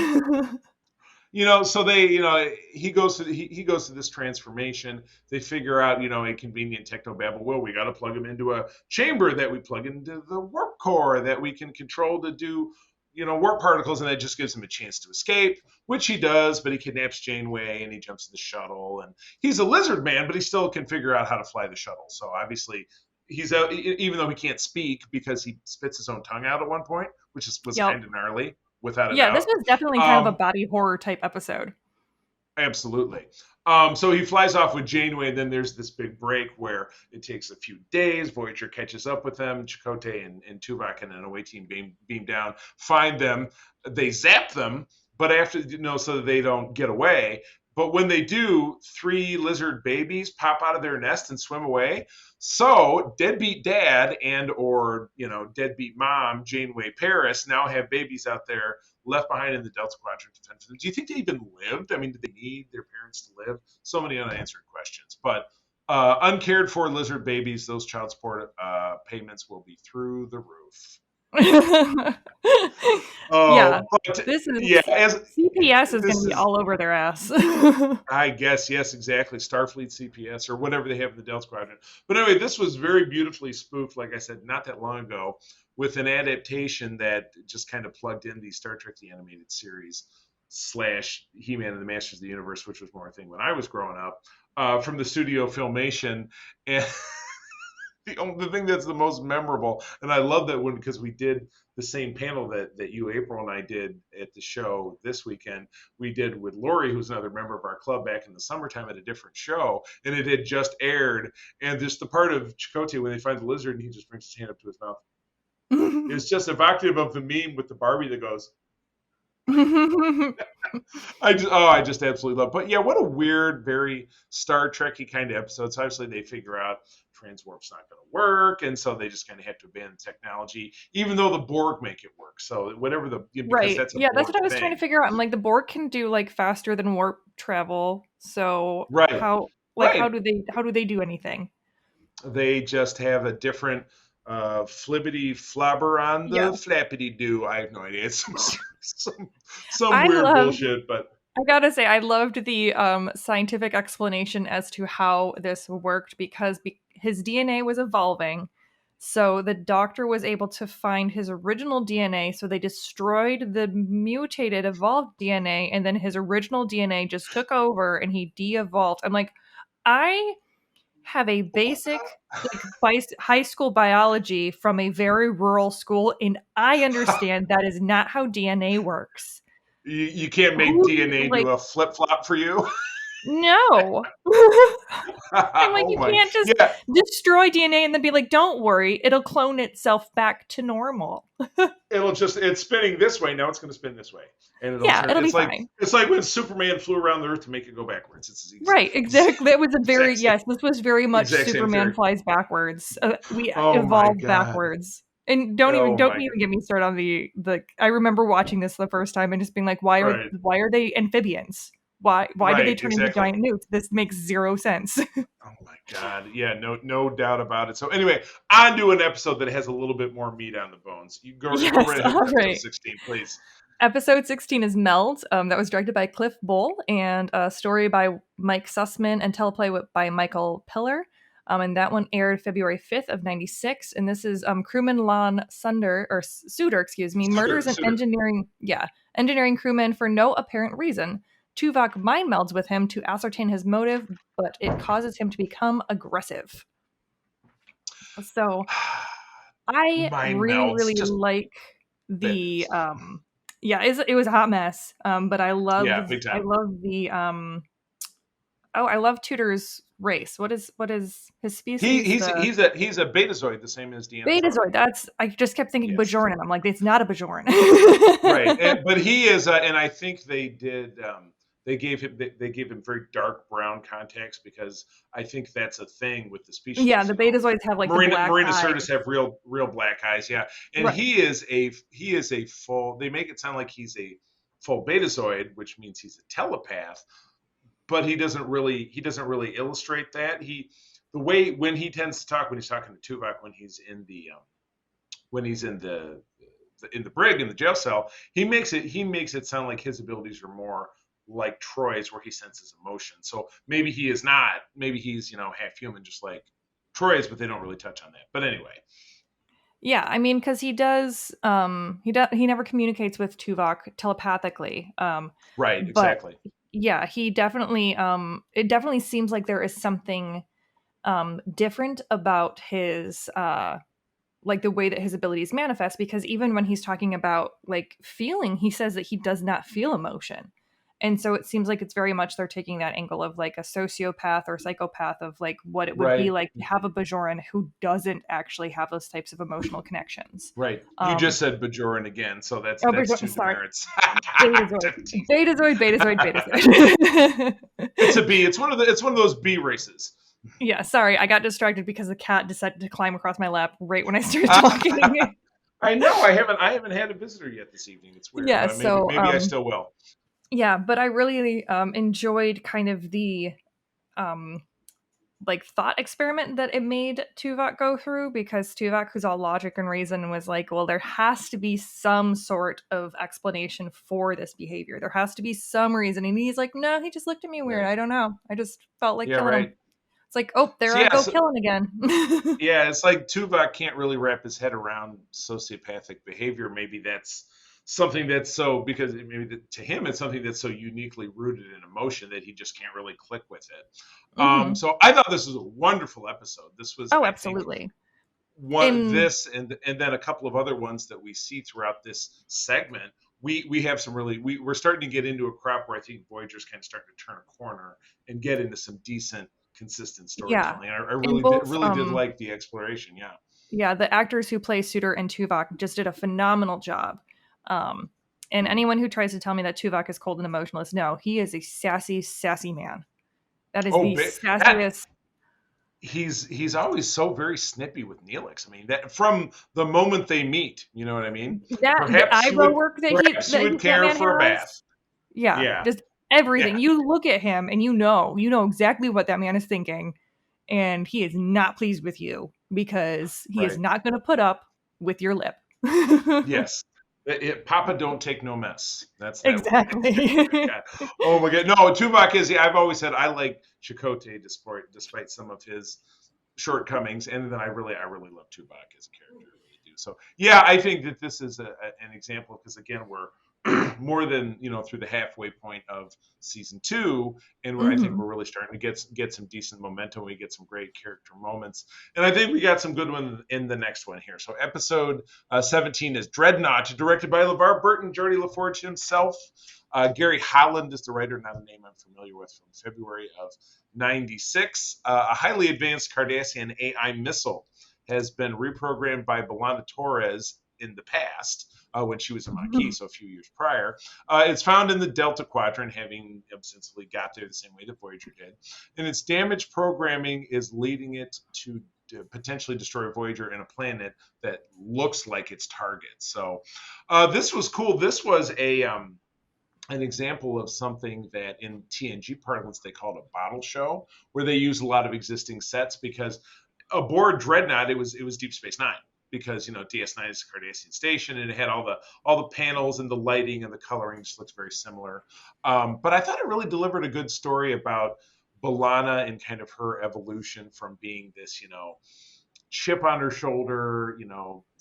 So he goes to this transformation. They figure out, a convenient technobabble. Well, we got to plug him into a chamber that we plug into the warp core that we can control to do warp particles, and that just gives him a chance to escape, which he does. But he kidnaps Janeway, and he jumps in the shuttle, and he's a lizard man, but he still can figure out how to fly the shuttle. So obviously, he's out, even though he can't speak because he spits his own tongue out at one point, which was kind of gnarly, without a doubt. This was definitely kind of a body horror type episode. Absolutely. So he flies off with Janeway, and then there's this big break where it takes a few days. Voyager catches up with them. Chakotay and Tuvok and an away team beam down, find them. They zap them, but after, so that they don't get away. But when they do, 3 lizard babies pop out of their nest and swim away. So deadbeat dad and or deadbeat mom, Janeway Paris, now have babies out there left behind in the Delta Quadrant to fend for them. Do you think they even lived? I mean, did they need their parents to live? So many unanswered questions. But uncared for lizard babies, those child support payments will be through the roof. CPS is going to be all over their ass. I guess, yes, exactly. Starfleet CPS or whatever they have in the Delta Quadrant. But anyway, this was very beautifully spoofed, like I said, not that long ago, with an adaptation that just kind of plugged in the Star Trek the Animated Series / He-Man and the Masters of the Universe, which was more a thing when I was growing up, from the studio Filmation. And the thing that's the most memorable, and I love that one because we did the same panel that you, April, and I did at the show this weekend. We did with Lori, who's another member of our club, back in the summertime at a different show, and it had just aired. And just the part of Chakotay when they find the lizard and he just brings his hand up to his mouth. It's just evocative of the meme with the Barbie that goes. I just absolutely love it. But yeah, what a weird, very Star Trek-y kind of episode. So obviously they figure out transwarp's not going to work, and so they just kind of have to abandon technology, even though the Borg make it work. So whatever right, that's what I was trying to figure out. I'm like, the Borg can do like faster than warp travel. So how do they do anything? They just have a different flippity flobber on the flappity do. I have no idea. It's some weird bullshit, but I gotta say, I loved the scientific explanation as to how this worked because his DNA was evolving. So the doctor was able to find his original DNA. So they destroyed the mutated, evolved DNA, and then his original DNA just took over and he de-evolved. I'm like, I have a basic high school biology from a very rural school, and I understand that is not how DNA works. You can't make DNA do a flip-flop for you? No. I'm like, you can't just destroy DNA and then be like, don't worry, it'll clone itself back to normal. It's spinning this way, now it's going to spin this way. And it'll be fine. It's like when Superman flew around the Earth to make it go backwards. Right, exactly. It was this was very much Superman flies backwards. We evolved backwards. And don't even get me started on the I remember watching this the first time and just being like, why are they amphibians? Why did they turn into giant newts? This makes zero sense. Oh my God. Yeah, no doubt about it. So anyway, on to an episode that has a little bit more meat on the bones. You go right ahead with episode 16, please. Episode 16 is Meld. That was directed by Cliff Bull and a story by Mike Sussman and teleplay by Michael Pillar. And that one aired February 5th of 96. And this is crewman Lon Suter, murders an engineering crewman for no apparent reason. Tuvok mind melds with him to ascertain his motive, but it causes him to become aggressive. So I really like the it was a hot mess. But I love I love Tudor's race. What is his species? He's a Betazoid, the same as Deanna. Betazoid. I just kept thinking Bajoran. I'm like, it's not a Bajoran. Right, but he is, and I think they did. They gave him very dark brown contacts because I think that's a thing with the species. Yeah, the Betazoids have like Marina Sirtis have real black eyes. Yeah, and he is a full. They make it sound like he's a full Betazoid, which means he's a telepath. But he doesn't really illustrate that. The way when he tends to talk when he's talking to Tuvok when he's in the brig in the jail cell, he makes it sound like his abilities are more like Troy's, where he senses emotion. So maybe he is not. Maybe he's half human, just like Troy's, but they don't really touch on that. But anyway. Yeah, I mean, because he does, he never communicates with Tuvok telepathically. Right, But exactly. yeah, he definitely, it definitely seems like there is something different about his like the way that his abilities manifest, because even when he's talking about like feeling, he says that he does not feel emotion. And so it seems like it's very much they're taking that angle of like a sociopath or psychopath of like what it would be Right, like to have a Bajoran who doesn't actually have those types of emotional connections. right. You just said Bajoran again, so that's Oh, two sorry. demerits. Betazoid. I'm teasing. Betazoid, Betazoid, Betazoid. It's a B. It's one of those B races. Yeah, sorry. I got distracted because the cat decided to climb across my lap right when I started talking. I know. I haven't had a visitor yet this evening. It's weird, Yeah, but so maybe I still will. yeah, but I really enjoyed kind of the um like thought experiment that it made Tuvok go through, because Tuvok, who's all logic and reason, was like, well, there has to be some sort of explanation for this behavior. There has to be some reason. And he's like, no, he just looked at me weird. Yeah. I don't know. I just felt like Yeah, killing him. right. It's like, oh, there So I yeah, go killing again. yeah, it's like Tuvok can't really wrap his head around sociopathic behavior. Maybe that's something that's so, because maybe to him it's something that's so uniquely rooted in emotion that he just can't really click with it. Hmm. So I thought this was a wonderful episode. This was, Oh, I think, absolutely. one this and then a couple of other ones that we see throughout this segment. We have some really, we're starting to get into a crop where I think Voyager's kind of starting to turn a corner and get into some decent, consistent Yeah. storytelling. I In really both, did like the exploration. Yeah. yeah, the actors who play Suter and Tuvok just did a phenomenal job. Um, and anyone who tries to tell me that Tuvok is cold and emotionless, no, he is a sassy, sassy man. That is Oh, the that sassiest. he's always so very snippy with Neelix. I mean, that from the moment they meet, you know what I mean? That the eyebrow work Perhaps he would that care man for a has. bath. Yeah, Yeah. just everything. Yeah. You look at him and you know exactly what that man is thinking, and he is not pleased with you because he is Right. not going to put up with your lip. Yes. Papa don't take no mess. That's that one right Exactly. there. Good God. Oh my God. No, Tuvok is. I've always said I like Chakotay despite some of his shortcomings, and then I really love Tuvok as a character. I really do. So yeah, I think that this is an example, because again we're more than through the halfway point of season 2, and I think Mhm. we're really starting to get some decent momentum. We get some great character moments, and I think we got some good ones in the next one here. So episode 17 is Dreadnought, directed by LeVar Burton, Geordie LaForge himself. Gary Holland is the writer, not a name I'm familiar with, from February of '96. A highly advanced Cardassian AI missile has been reprogrammed by B'Elanna Torres in the past, when she was a Maquis, so a few years prior. It's found in the Delta Quadrant, having ostensibly got there the same way that Voyager did. And its damaged programming is leading it to potentially destroy Voyager and a planet that looks like its target. So this was cool. This was an example of something that in TNG parlance they called a bottle show, where they use a lot of existing sets, because aboard Dreadnought it was Deep Space Nine, because DS9 is a Cardassian station, and it had all the panels and the lighting and the coloring just looks very similar. But I thought it really delivered a good story about B'Elanna and kind of her evolution from being this chip on her shoulder,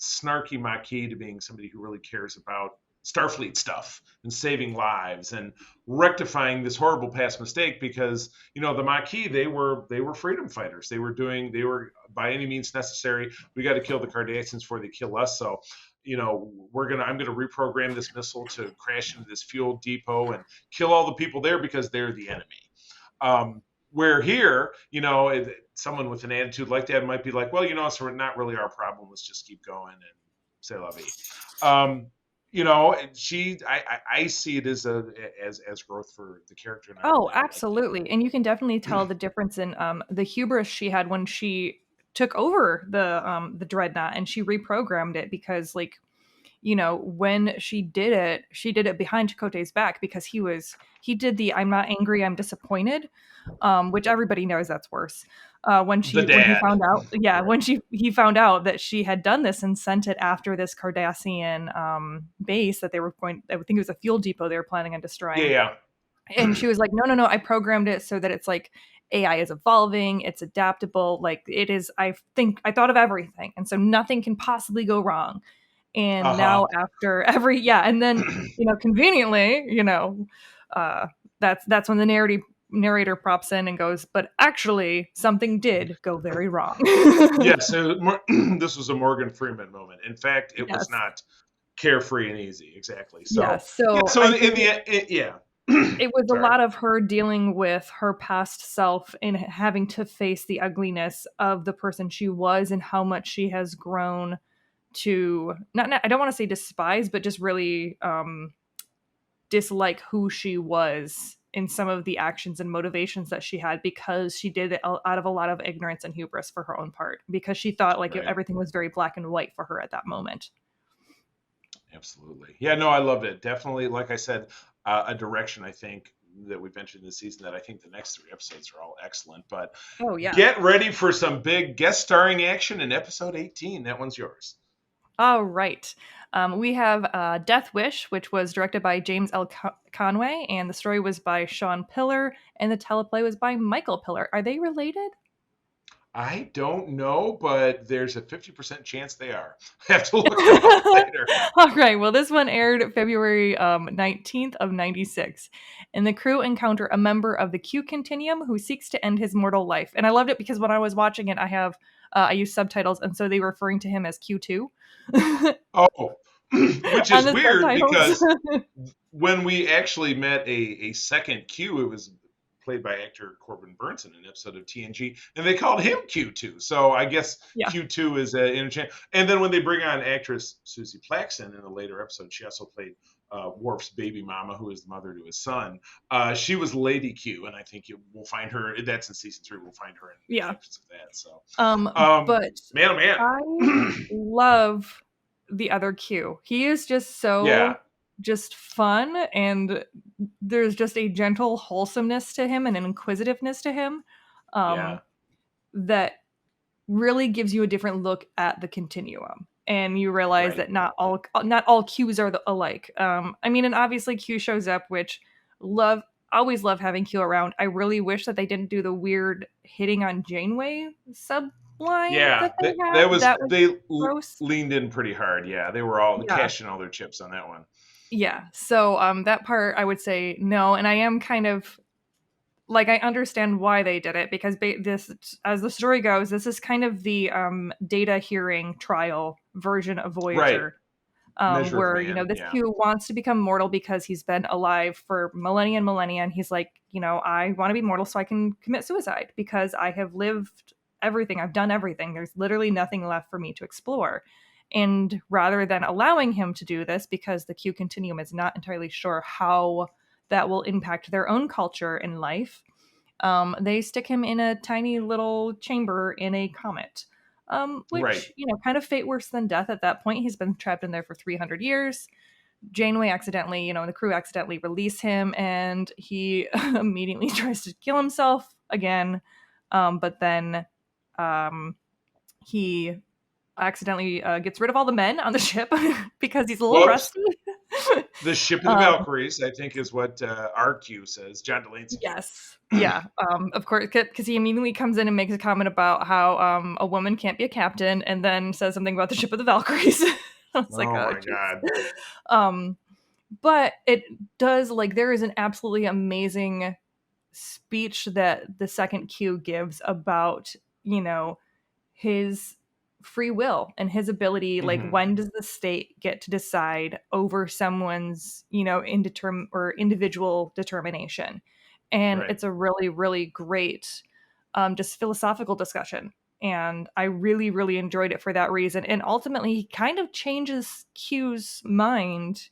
snarky Maquis, to being somebody who really cares about Starfleet stuff and saving lives and rectifying this horrible past mistake, because the Maquis, they were freedom fighters. They were by any means necessary. We got to kill the Cardassians before they kill us. So I'm gonna reprogram this missile to crash into this fuel depot and kill all the people there because they're the enemy. Where here, someone with an attitude like that might be like, well, it's not really our problem. Let's just keep going and say la vie. I see it as growth for the character. And Oh, absolutely. And you can definitely tell the difference in the hubris she had when she took over the Dreadnought and she reprogrammed it, because when she did it behind Chakotay's back, because he did the "I'm not angry, I'm disappointed," which everybody knows that's worse. When he found out, yeah, Right. when he found out that she had done this and sent it after this Cardassian base that they were going, I think it was a fuel depot they were planning on destroying. Yeah. And she was like, no, I programmed it so that it's like AI is evolving, it's adaptable. Like it is, I thought of everything. And so nothing can possibly go wrong. And now after and then, conveniently, that's when the narrator props in and goes, but actually something did go very wrong. Yes, this was a Morgan Freeman moment. In fact, it was not carefree and easy. Exactly. So, in the end, it was a lot of her dealing with her past self and having to face the ugliness of the person she was and how much she has grown to I don't want to say despise, but just really dislike who she was in some of the actions and motivations that she had, because she did it out of a lot of ignorance and hubris for her own part, because she thought everything was very black and white for her at that moment. Absolutely. Yeah, no, I loved it. Definitely, like I said, a direction I think that we've mentioned this season that I think the next 3 episodes are all excellent. But get ready for some big guest starring action in episode 18. That one's yours. All right. We have Death Wish, which was directed by James L. Conway, and the story was by Sean Pillar, and the teleplay was by Michael Pillar. Are they related? I don't know, but there's a 50% chance they are. I have to look it up later. All right. Well, this one aired February 19th of 96. And the crew encounter a member of the Q Continuum who seeks to end his mortal life. And I loved it because when I was watching it, I used subtitles, and so they were referring to him as Q2. Which is weird because when we actually met a second Q, it was played by actor Corbin Burnson in an episode of TNG, and they called him Q2. So I guess Q2 is an interchange. And then when they bring on actress Susie Plaxton in a later episode, she also played Worf's baby mama, who is the mother to his son. She was Lady Q, and I think we'll find her. That's in season 3. We'll find her in episodes of that. So, but man, I love the other Q. He is just so just fun, and there's just a gentle wholesomeness to him and an inquisitiveness to him that really gives you a different look at the continuum, and you realize that not all Qs are alike. I mean, and obviously Q shows up, which always love having Q around. I really wish that they didn't do the weird hitting on Janeway subline. They leaned in pretty hard. Yeah, they were all cashing all their chips on that one. Yeah, so that part I would say no, and I am kind of like, I understand why they did it, because this, as the story goes, this is kind of the data hearing trial version of Voyager, where this Q wants to become mortal because he's been alive for millennia and millennia, and he's like, I want to be mortal so I can commit suicide because I have lived everything, I've done everything. There's literally nothing left for me to explore. And rather than allowing him to do this, because the Q Continuum is not entirely sure how that will impact their own culture and life, they stick him in a tiny little chamber in a comet, which, kind of fate worse than death at that point. He's been trapped in there for 300 years. Janeway accidentally, the crew accidentally release him, and he immediately tries to kill himself again. But then he accidentally gets rid of all the men on the ship because he's a little rusty. The ship of the Valkyries, I think, is what RQ says. John Delancey. Yes. Yeah. Of course, because he immediately comes in and makes a comment about how a woman can't be a captain, and then says something about the ship of the Valkyries. I was like, my God. But it does, there is an absolutely amazing speech that the second Q gives about, his free will and his ability, when does the state get to decide over someone's individual determination. And it's a really, really great just philosophical discussion, and I really, really enjoyed it for that reason. And ultimately he kind of changes Q's mind,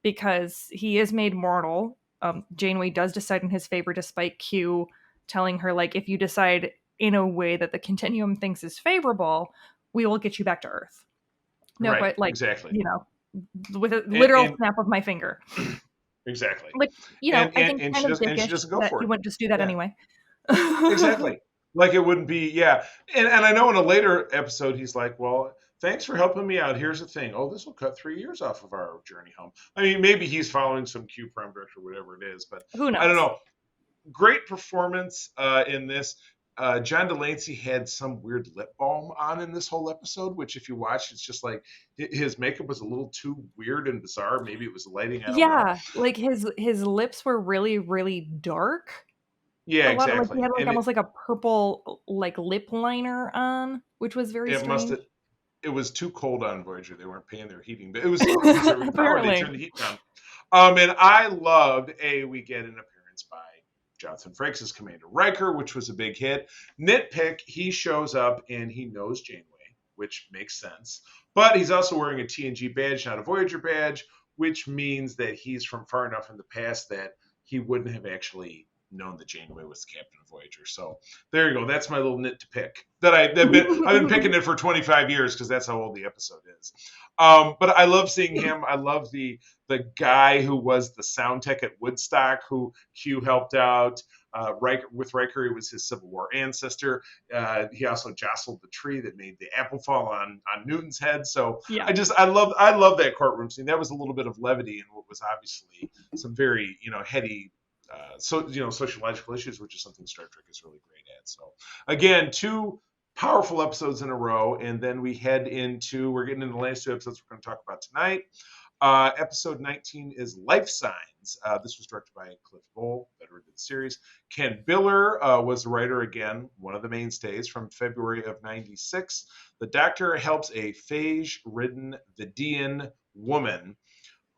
because he is made mortal. Janeway does decide in his favor, despite Q telling her, if you decide in a way that the Continuum thinks is favorable, we will get you back to Earth. No, quite exactly. With a literal snap of my finger. Exactly. I think and she doesn't go for it. You wouldn't just do that anyway. Exactly. It wouldn't be, And I know in a later episode, he's like, well, thanks for helping me out. Here's the thing. Oh, this will cut 3 years off of our journey home. I mean, maybe he's following some Q prime directive or whatever it is, but who knows? I don't know. great performance in this. John Delancey had some weird lip balm on in this whole episode, which if you watch, it's just like his makeup was a little too weird and bizarre. Maybe it was lighting. I don't know. Yeah, like his lips were really, really dark. Yeah, A lot of like he exactly. had like And almost like a purple like lip liner on, which was very it must strange. have. It was too cold on Voyager. They weren't paying their heating, but it was for conserving power. They Apparently. turned the heat down. And I loved we get an appearance by Jonathan Frakes' Commander Riker, which was a big hit. Nitpick, he shows up and he knows Janeway, which makes sense. But he's also wearing a TNG badge, not a Voyager badge, which means that he's from far enough in the past that he wouldn't have actually known that Janeway was the captain of Voyager. So there you go. That's my little nit to pick. I've been picking it for 25 years because that's how old the episode is. But I love seeing him. I love the guy who was the sound tech at Woodstock, who Q helped out. With Riker, he was his Civil War ancestor. He also jostled the tree that made the apple fall on Newton's head. So Yeah. I love that courtroom scene. That was a little bit of levity in what was obviously some very heady sociological issues, which is something Star Trek is really great at. So again, 2 powerful episodes in a row, and then we're getting into the last 2 episodes we're going to talk about tonight. Episode 19 is Life Signs. This was directed by Cliff Bole, veteran of the series. Ken Biller was the writer, again, one of the mainstays, from February of 96. The Doctor helps a phage-ridden Vidian woman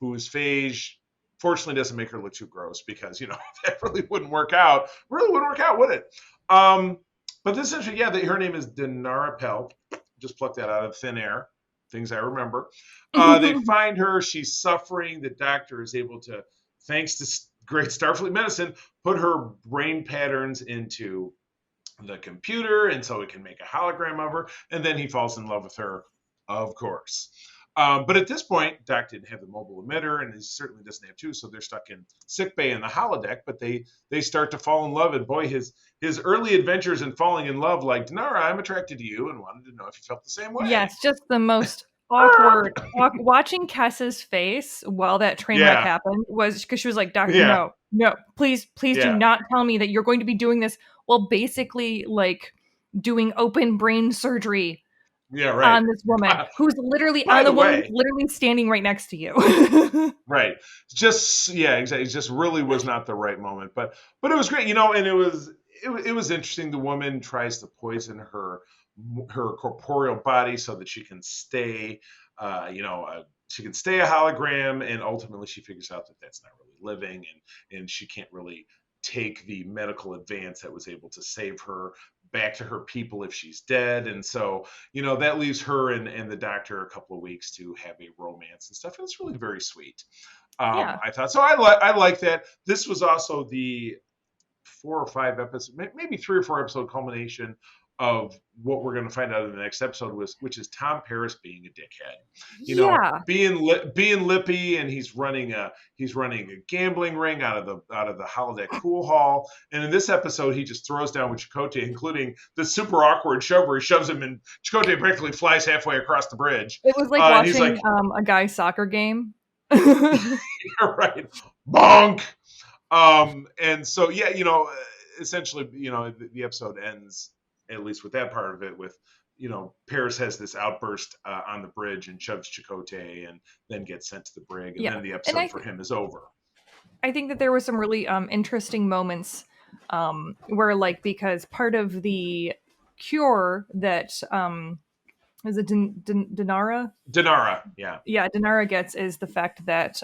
whose phage fortunately doesn't make her look too gross, because that really wouldn't work out. Really wouldn't work out, would it? But this is her name is Dinara Pelp. Just plucked that out of thin air. Things I remember. They find her. She's suffering. The Doctor is able to, thanks to great Starfleet medicine, put her brain patterns into the computer, and so it can make a hologram of her. And then he falls in love with her, of course. But at this point, Doc didn't have the mobile emitter, and he certainly doesn't have 2, so they're stuck in sickbay in the holodeck. But they start to fall in love, and boy, his early adventures in falling in love, like, Dinara, I'm attracted to you, and wanted to know if you felt the same way. Yes, just the most awkward. Watching Kessa's face while that train wreck happened was because she was like, Doctor, no, please do not tell me that you're going to be doing this while basically like doing open brain surgery. Yeah, right. On this woman who's literally literally standing right next to you. Right. Exactly. It just really was not the right moment. But it was great, and it was interesting. The woman tries to poison her corporeal body so that she can stay she can stay a hologram, and ultimately she figures out that that's not really living, and she can't really take the medical advance that was able to save her back to her people if she's dead. And so, that leaves her and the Doctor a couple of weeks to have a romance and stuff. And it's really very sweet. I thought so. I like that. This was also the 4 or 5 episodes, maybe 3 or 4 episode culmination of what we're going to find out in the next episode, which is Tom Paris being a dickhead, being lippy, and he's running a gambling ring out of the holodeck pool hall. And in this episode, he just throws down with Chakotay, including the super awkward shove where he shoves him, and Chakotay practically flies halfway across the bridge. It was like watching a guy's soccer game. Right, bonk. And so essentially, the episode ends, at least with that part of it, with Paris has this outburst on the bridge and shoves Chakotay, and then gets sent to the brig, and then the episode for him is over. I think that there were some really interesting moments where, like, because part of the cure that is it Dinara? Dinara, yeah. Yeah, Dinara gets is the fact that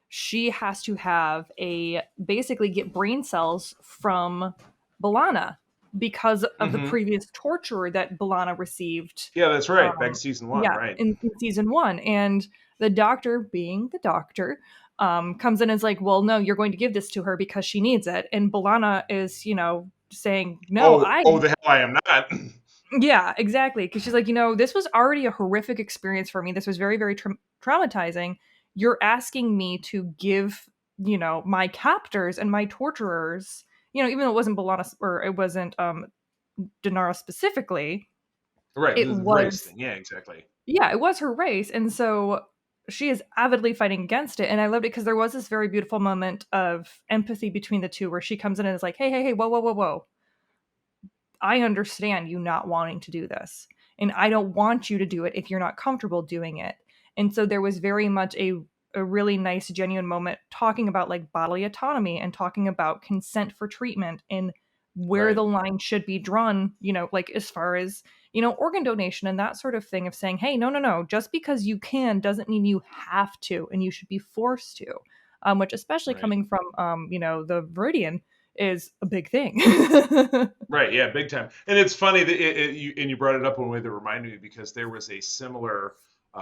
she has to basically get brain cells from B'Elanna because of the previous torture that B'Elanna received. Yeah, that's right. Back in season 1, right? In season 1. And the Doctor, being the Doctor, comes in and is like, well, no, you're going to give this to her because she needs it. And B'Elanna is, saying, no, the hell I am not. Yeah, exactly. Because she's like, this was already a horrific experience for me. This was very, very traumatizing. You're asking me to give, my captors and my torturers, even though it wasn't B'Elanna, or it wasn't Dinara specifically. Right. It was race thing. Yeah, exactly. Yeah, it was her race. And so she is avidly fighting against it. And I loved it because there was this very beautiful moment of empathy between the two where she comes in and is like, hey, whoa, whoa, whoa, whoa. I understand you not wanting to do this. And I don't want you to do it if you're not comfortable doing it. And so there was very much a really nice, genuine moment talking about like bodily autonomy and talking about consent for treatment and where the line should be drawn, you know, like as far as, you know, organ donation and that sort of thing of saying, hey, no, just because you can doesn't mean you have to and you should be forced to, which especially coming from, you know, the Viridian is a big thing. Right. Yeah, big time. And it's funny that you brought it up in a way that reminded me because there was a similar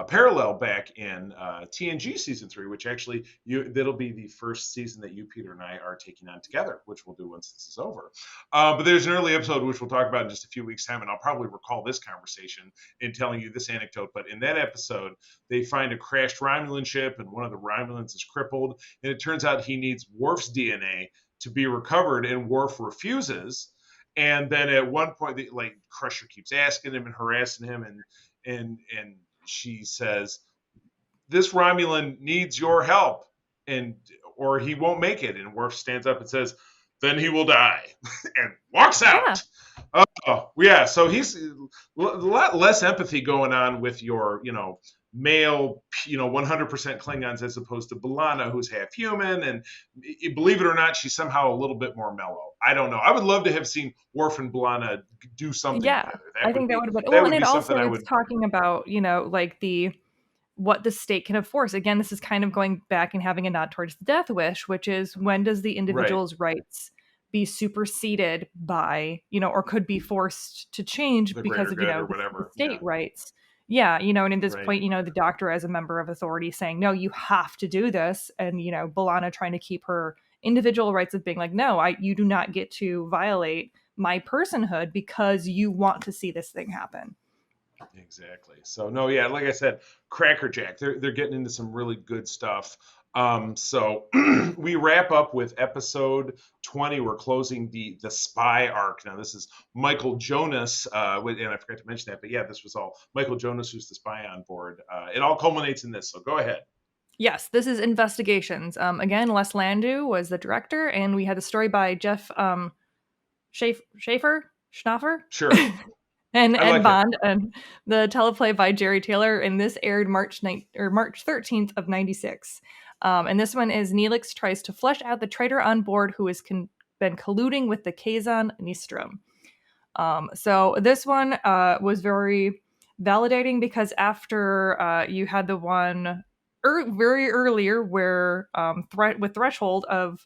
parallel back in TNG season 3, which actually that'll be the first season that you, Peter, and I are taking on together, which we'll do once this is over. But there's an early episode which we'll talk about in just a few weeks' time, and I'll probably recall this conversation in telling you this anecdote. But in that episode, they find a crashed Romulan ship, and one of the Romulans is crippled, and it turns out he needs Worf's DNA to be recovered, and Worf refuses. And then at one point, like Crusher keeps asking him and harassing him, and she says, "This Romulan needs your help, or he won't make it." And Worf stands up and says, "Then he will die," and walks out. Yeah. So he's a lot less empathy going on with your, you know, male, you know, 100% Klingons as opposed to B'Elanna, who's half human, and believe it or not, she's somehow a little bit more mellow. I don't know. I would love to have seen Worf and B'Elanna do something together. I think that would have been. Well, and it also is talking about, you know, like what the state can enforce. Again, this is kind of going back and having a nod towards the Death Wish, which is when does the individual's rights be superseded by, you know, or could be forced to change because of, you know, the state rights. Yeah, you know, and at this point, you know, the Doctor as a member of authority saying, no, you have to do this. And, you know, B'Elanna trying to keep her individual rights of being like, no, you do not get to violate my personhood because you want to see this thing happen. Exactly. So no, yeah, like I said, crackerjack. They're getting into some really good stuff. So we wrap up with episode 20. We're closing the spy arc. Now this is Michael Jonas, and I forgot to mention that, but yeah, this was all Michael Jonas, who's the spy on board. It all culminates in this. So go ahead. Yes, this is Investigations. Again, Les Landau was the director, and we had the story by Jeff Schnaffer. Sure. And Ed Bond, and the teleplay by Jerry Taylor, and this aired March 13th of 96. And this one is Neelix tries to flesh out the traitor on board who has been colluding with the Kazon Nistrum. So this one was very validating because after you had the one very earlier where Threshold of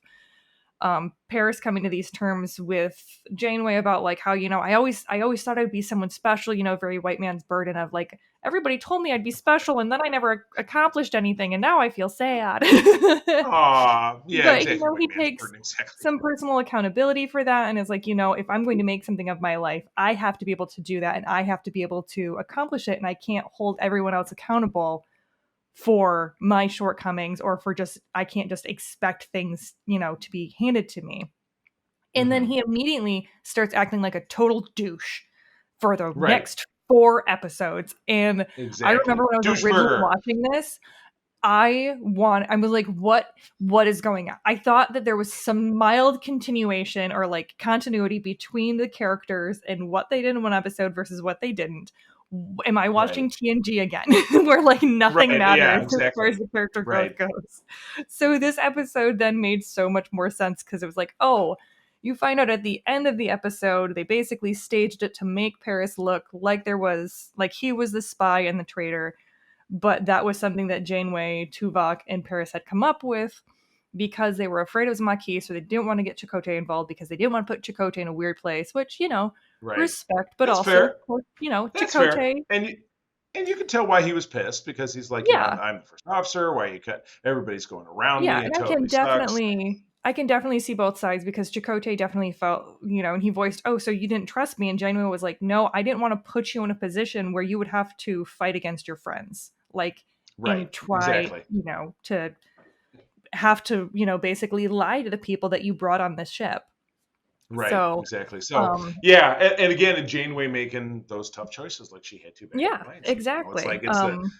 Paris coming to these terms with Janeway about like how, you know, I always thought I'd be someone special, you know, very white man's burden of like, everybody told me I'd be special and then I never accomplished anything and now I feel sad. Aww, yeah, but, exactly. You know, he takes some personal accountability for that and is like, you know, if I'm going to make something of my life, I have to be able to do that and I have to be able to accomplish it and I can't hold everyone else accountable for my shortcomings or for I can't just expect things, you know, to be handed to me. And then he immediately starts acting like a total douche for the next 4 episodes. And I remember when I was originally watching this, I was like, what is going on? I thought that there was some mild continuation or like continuity between the characters and what they did in one episode versus what they didn't. Am I watching TNG again? Where like nothing matters as far as the character growth goes. So this episode then made so much more sense because it was like, oh, you find out at the end of the episode, they basically staged it to make Paris look like he was the spy and the traitor. But that was something that Janeway, Tuvok, and Paris had come up with because they were afraid it was Maquis, so they didn't want to get Chakotay involved because they didn't want to put Chakotay in a weird place, which, you know, respect, but That's also, fair. You know, That's Chakotay. Fair. And you can tell why he was pissed because he's like, yeah, I'm the first officer. Why you cut? Everybody's going around me. And I can definitely see both sides because Chakotay definitely felt, you know, and he voiced, oh, so you didn't trust me. And Janeway was like, no, I didn't want to put you in a position where you would have to fight against your friends. Like, and try, you know, to have to, you know, basically lie to the people that you brought on this ship. Right, So, exactly. So, um, yeah, and again, and Janeway making those tough choices like she had to back in yeah, the night. So, it's exactly. like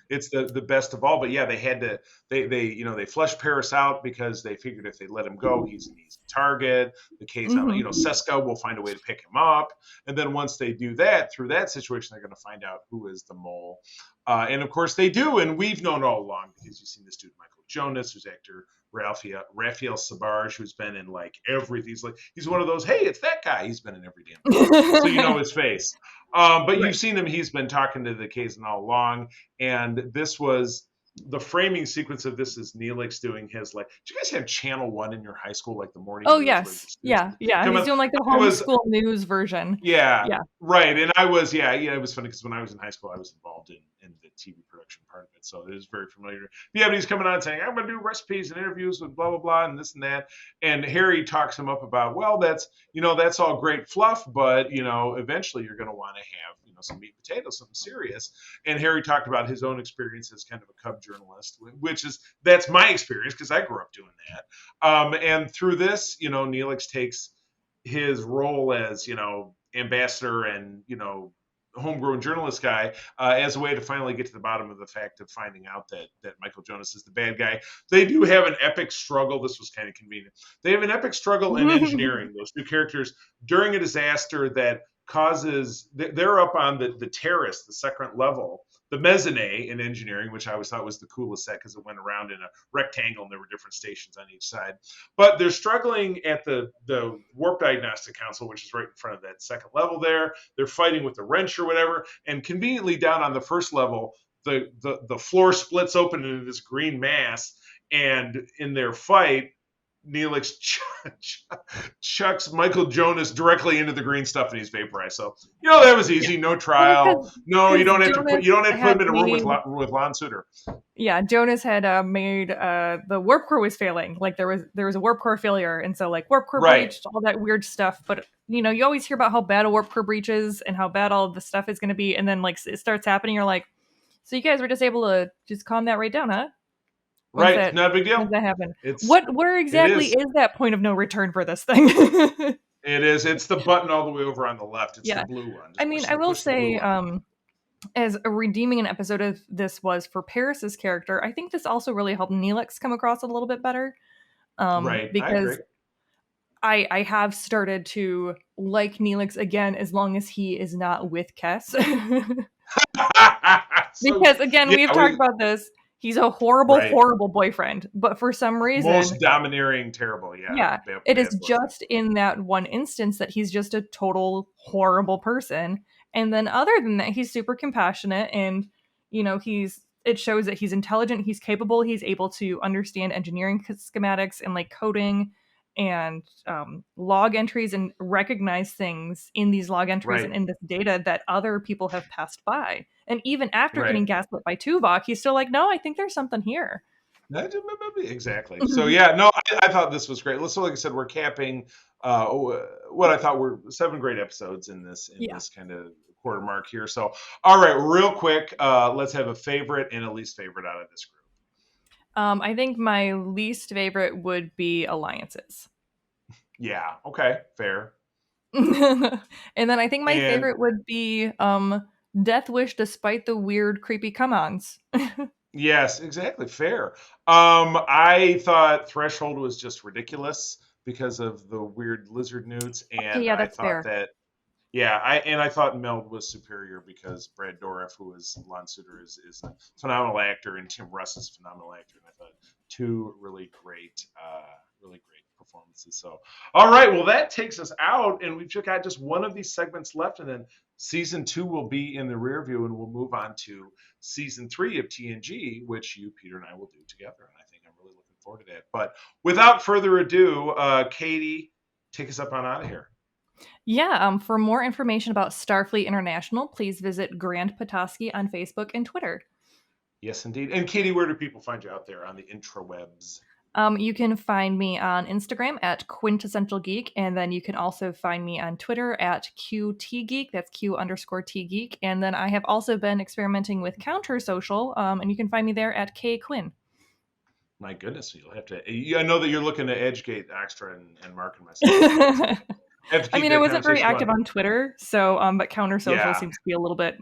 it's the best of all. But yeah, they had to they flushed Paris out because they figured if they let him go, he's an easy target. The case on mhm. Seska will find a way to pick him up, and then once they do that, through that situation, they're going to find out who is the mole. And of course they do, and we've known all along because you've seen this dude Michael Jonas, who's actor Raphael Sabarge, who's been in like everything. He's one of those, hey, it's that guy. He's been in every damn thing, so you know his face. But you've Right. seen him. He's been talking to the Kazan all along, and this was the framing sequence of this is Neelix doing his like. Did you guys have Channel One in your high school, like the morning Oh, news where yes. Yeah, yeah. come He's on? doing like the I was homeschool news version. yeah, Yeah. right. And I was, it was funny because when I was in high school, I was involved in the TV production part of it. So it was very familiar. Yeah, but he's coming on saying, I'm going to do recipes and interviews with blah, blah, blah, and this and that. And Harry talks him up about, well, that's all great fluff, but, eventually you're going to want to have, some meat and potatoes, something serious. And Harry talked about his own experience as kind of a cub journalist, that's my experience because I grew up doing that. And through this, Neelix takes his role as ambassador and homegrown journalist guy as a way to finally get to the bottom of the fact of finding out that Michael Jonas is the bad guy. They do have an epic struggle. This was kind of convenient. They have an epic struggle in engineering. Those two characters during a disaster that causes they're up on the terrace, the second level, the mezzanine in engineering, which I always thought was the coolest set because it went around in a rectangle and there were different stations on each side. But they're struggling at the Warp Diagnostic Council, which is right in front of that second level there. They're fighting with the wrench or whatever. And conveniently down on the first level, the floor splits open into this green mass. And in their fight, Neelix chucks Michael Jonas directly into the green stuff and he's vaporized. So that was easy, no trial. No, you don't have to put him in a room with Lon Suter. Yeah, Jonas had made the warp core was failing. Like there was a warp core failure, and so like warp core breached, all that weird stuff. But you always hear about how bad a warp core breach is and how bad all of the stuff is going to be, and then like it starts happening. You're like, so you guys were just able to just calm that right down, huh? Right, not a big deal. When's that happen? Where exactly is that point of no return for this thing? It is. It's the button all the way over on the left. It's the blue one. I mean, I will say, as a redeeming an episode of this was for Paris's character, I think this also really helped Neelix come across a little bit better. Right, because I have started to like Neelix again as long as he is not with Kes. Because again, we've talked about this. He's a horrible, horrible boyfriend. But for some reason... Most domineering, terrible, Yeah, it is just in that one instance that he's just a total horrible person. And then other than that, he's super compassionate and, it shows that he's intelligent, he's capable, he's able to understand engineering schematics and like coding and log entries and recognize things in these log entries and in this data that other people have passed by. And even after getting gaslit by Tuvok, he's still like, no, I think there's something here. Exactly. So I thought this was great. So like I said, we're capping what I thought were 7 great episodes in this kind of quarter mark here. So all right, real quick, let's have a favorite and a least favorite out of this group. I think my least favorite would be Alliances. Yeah. Okay. Fair. And then I think my favorite would be Death Wish, despite the weird, creepy come-ons. Yes, exactly. Fair. I thought Threshold was just ridiculous because of the weird lizard newts, and I thought fair. I thought Meld was superior because Brad Dourif, who is Lon Suter, is a phenomenal actor, and Tim Russ is a phenomenal actor, and I thought 2 really great performances. So, all right, well, that takes us out, and we've got just one of these segments left, and then season 2 will be in the rear view, and we'll move on to season 3 of TNG, which you, Peter, and I will do together, and I think I'm really looking forward to that. But without further ado, Katie, take us up on out of here. Yeah, for more information about Starfleet International, please visit Grand Petoskey on Facebook and Twitter. Yes, indeed. And Katie, where do people find you out there on the intrawebs? You can find me on Instagram at Quintessential Geek, and then you can also find me on Twitter at QTGeek. That's Q_T Geek. And then I have also been experimenting with Counter Social, and you can find me there at K Quinn. My goodness, you'll have to. I know that you're looking to educate Extra and Mark and myself. I mean, I wasn't very active on Twitter, so but Counter Social seems to be a little bit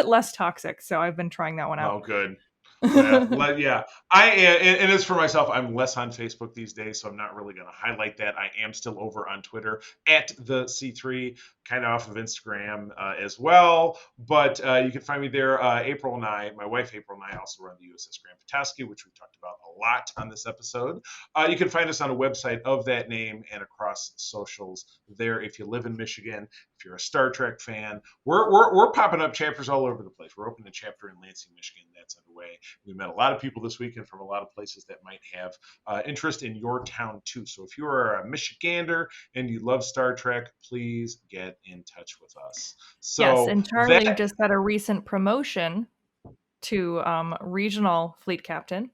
less toxic. So I've been trying that one out. Oh, good. Yeah, I am, and as for myself, I'm less on Facebook these days, so I'm not really going to highlight that. I am still over on Twitter at the C3, kind of off of Instagram as well. But you can find me there. April and I, my wife April and I, also run the USS Grand Petoskey, which we've talked about a lot on this episode. You can find us on a website of that name and across socials there. If you live in Michigan, if you're a Star Trek fan, we're popping up chapters all over the place. We're opening a chapter in Lansing, Michigan. That's underway. We met a lot of people this weekend from a lot of places that might have interest in your town too. So if you are a Michigander and you love Star Trek, please get in touch with us. So yes, and Charlie just got a recent promotion to regional fleet captain.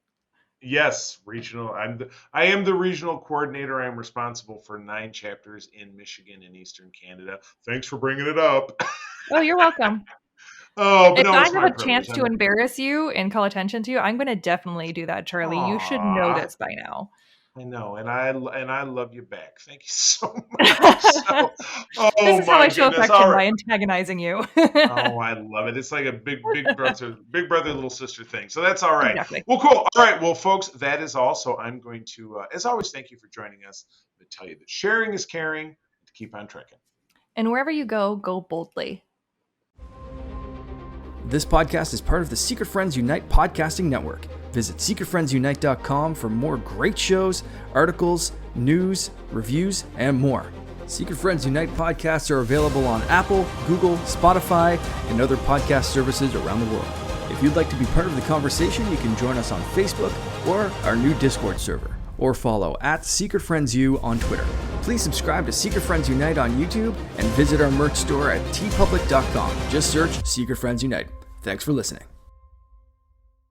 Yes, regional. I am the regional coordinator. I'm responsible for 9 chapters in Michigan and Eastern Canada. Thanks for bringing it up. Oh, you're welcome. Oh, but if I have a chance to embarrass you and call attention to you, I'm going to definitely do that, Charlie. You should know this by now. I know, and I love you back. Thank you so much. This is how I show affection, by antagonizing you. Oh, I love it. It's like a big brother, little sister thing. So that's all right. Exactly. Well, cool. All right. Well, folks, that is all. So I'm going to, as always, thank you for joining us. I'm going to tell you that sharing is caring, and to keep on trekking. And wherever you go boldly. This podcast is part of the Secret Friends Unite podcasting network. Visit secretfriendsunite.com for more great shows, articles, news, reviews, and more. Secret Friends Unite podcasts are available on Apple, Google, Spotify, and other podcast services around the world. If you'd like to be part of the conversation, you can join us on Facebook or our new Discord server, or follow @SecretFriendsU on Twitter. Please subscribe to Secret Friends Unite on YouTube and visit our merch store at tpublic.com. Just search Secret Friends Unite. Thanks for listening.